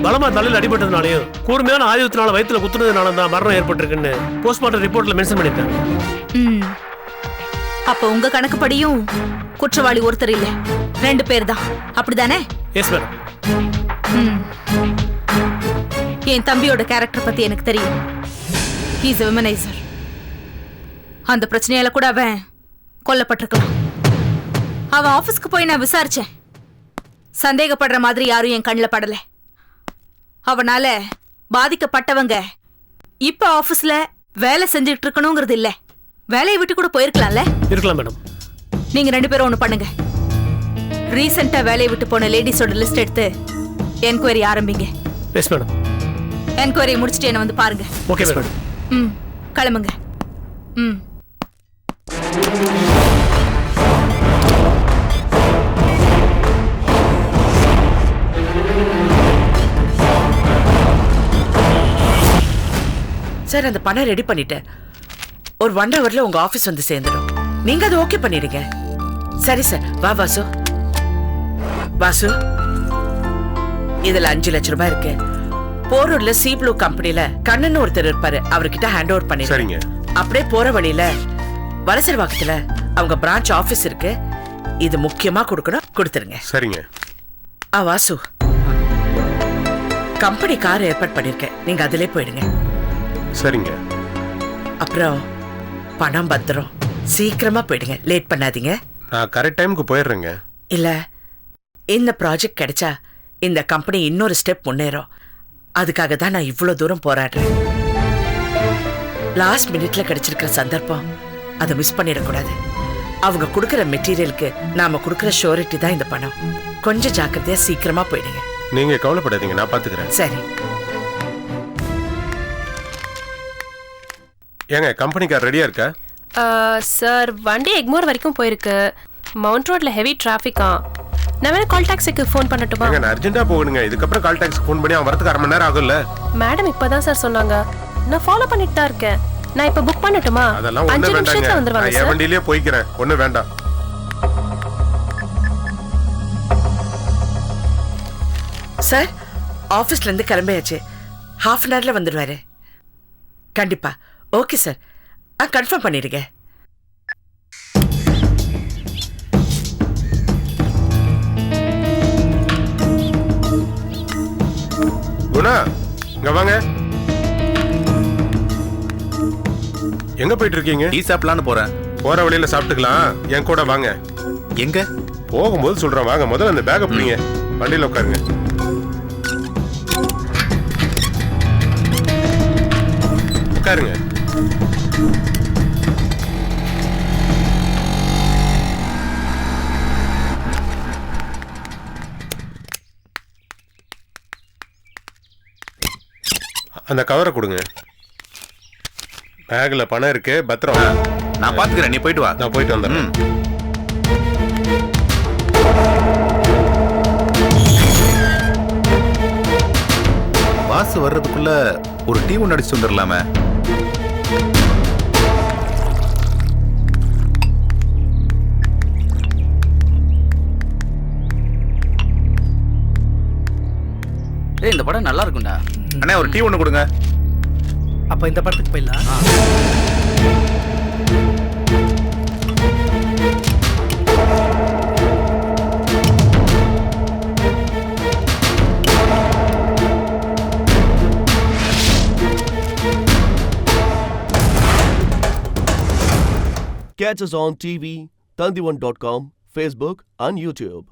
Speaker 7: பலமா தலையில் அடிபட்டதுனாலையும் கூர்மையான ஆயுதத்தினால வயிற்றுல குத்துனதுனால தான் மரணம் ஏற்பட்டிருக்குன்னு போஸ்ட்மார்ட்டம் ரிப்போர்ட்ல மென்ஷன் பண்ணிருக்காங்க.
Speaker 15: அப்ப உங்க கணக்குப்படியும் குற்றவாளி ஒருத்தர் இல்ல, 2 பேர் தான், அப்படிதானே?
Speaker 7: Yes madam.
Speaker 15: என் தம்பியோட கேரக்டர் பத்தி எனக்கு தெரியும். He is a womaniser. அந்த பிரச்சனையால கூட அவன் கொல்லப்பட்டிருக்கலாம். அவன் ஆபீஸ்க்கு போய் நான் விசாரிச்சேன். சந்தேகப்படுற மாதிரி யாரும் என் கண்ணில் படல. அவனால பாதிக்கப்பட்டவங்க இப்ப ஆபீஸ்ல வேலை செஞ்சுட்டு இருக்கணுங்கிறது இல்ல, வேலையை விட்டு கூட போயிருக்கலாம்ல.
Speaker 7: இருக்கலாம் மேடம்.
Speaker 15: நீங்க 2 பேரும் ஒண்ணு பண்ணுங்க. ரீசெண்டா வேலையை விட்டு போன லேடிஸோட லிஸ்ட் எடுத்து என்கொயரி ஆரம்பிங்க.
Speaker 7: Yes madam.
Speaker 15: என்கொயரி முடிச்சிட்டு என்ன வந்து பாருங்க.
Speaker 7: Okay madam.
Speaker 15: கிளம்புங்க.
Speaker 4: சார், அந்த பணம் ரெடி பண்ணிட்டேன். ஒரு 1 ஹவர்ல உங்க ஆபீஸ் வந்து சேர்ந்துடும். நீங்க அதை ஓகே பண்ணிடுங்க. சரி சார். வா வாசு. வாசு, இதுல 5 லட்சம் ரூபாய் இருக்கு. போரூர்ல சி ப்ளூ கம்பெனில கண்ணன் ஒருத்தர் இருப்பாரு, அவர்கிட்ட ஹேண்ட் ஓவர் பண்ணிடுங்க. அப்படியே போற வழியில வலசர்வாக்கத்துல அவங்க பிரான்ச் ஆபீஸ் இருக்கு. இது முக்கியமா கொடுக்கணும், கொடுத்துருங்க.
Speaker 16: சரிங்க.
Speaker 4: வாசு, கம்பெனி கார் ஏற்பாடு பண்ணிருக்கேன், நீங்க அதிலே போயிடுங்க.
Speaker 16: சரிங்க.
Speaker 4: அப்புறம் பணம் பத்திரம், சீக்கிரமா போயிடுங்க, லேட் பண்ணாதீங்க.
Speaker 16: நான் கரெக்ட் டைமுக்கு போயிடுறேங்க.
Speaker 4: இல்ல, இந்த ப்ராஜெக்ட் கிடைச்சா இந்த கம்பெனி இன்னொரு ஸ்டெப் முன்னேறும். அதுக்காக தான் நான் இவ்வளவு தூரம் போராடுறேன். லாஸ்ட் மினிட்ல கிடைச்சிருக்கிற சந்தர்ப்பம், அதை மிஸ் பண்ணிடக்கூடாது. அவங்க கொடுக்கிற மெட்டீரியலுக்கு நாம கொடுக்கிற ஷூரிட்டி தான் இந்த பணம். கொஞ்சம் ஜாக்கிரதையா சீக்கிரமா போயிடுங்க.
Speaker 16: நீங்க கவலைப்படாதீங்க, நான் பாத்துக்கிறேன்.
Speaker 4: சரி.
Speaker 16: ஏங்க, கம்பெனி கார் ரெடியா இருக்கா?
Speaker 17: சார், வண்டி எக்மோர் வரைக்கும் போயிருக்கு. மவுண்ட் ரோட்ல ஹெவி டிராஃபிக்கா. நான் வேணா கால் டாக்ஸிக்கு ஃபோன் பண்ணட்டுமா?
Speaker 16: நான் அர்ஜென்ட்டா போகணுங்க. இதுக்கப்புறம் கால் டாக்ஸிக்கு ஃபோன் பண்ணி அவன் வரதுக்கு 1/2 மணி நேரம் ஆகும்ல.
Speaker 17: மேடம் இப்பதான் சார் சொன்னாங்க. நான் ஃபாலோ பண்ணிட்டு தான் இருக்கேன். நான் இப்ப புக் பண்ணட்டுமா?
Speaker 16: அதெல்லாம் 5 நிமிஷத்துல வந்துருவாங்க சார். நான் வண்டியிலே போய்க்கிறேன், ஒண்ணு வேண்டாம்.
Speaker 4: சார், ஆபீஸ்ல இருந்து கிளம்பியாச்சு. ½ அன் ஹவர்ல வந்துடுவாரு. கண்டிப்பா. ஓகே சார், கன்ஃபார்ம் பண்ணிடுங்க.
Speaker 16: குணா, இங்க வாங்க. எங்க போயிட்டு இருக்கீங்க?
Speaker 13: டீ சாப்பிடலான்னு போறேன்.
Speaker 16: போற வழியில சாப்பிட்டுக்கலாம், என் கூட வாங்க.
Speaker 13: எங்க?
Speaker 16: போகும்போது சொல்றேன் வாங்க. முதல்ல அந்த பேக்கை பிடிங்க, வண்டியில உட்காருங்க. உட்காருங்க. அந்த கவரை கொடுங்க. பேக்ல பணம் இருக்கு, பத்திரம்.
Speaker 13: நான் பாத்துக்கிறேன், நீ போயிட்டு வா.
Speaker 16: நான் போயிட்டு வந்துடுறேன்.
Speaker 13: வாசு வர்றதுக்குள்ள ஒரு டீ ஒன்று அடிச்சு வந்துடலாமே.
Speaker 6: இந்த படம் நல்லா இருக்கும்டா.
Speaker 13: அண்ணே, ஒரு டீ ஒன்று கொடுங்க.
Speaker 6: அப்ப இந்த படத்துக்கு போயிடலாம்.
Speaker 1: Catch us on TV, Tandivan.com, Facebook and YouTube.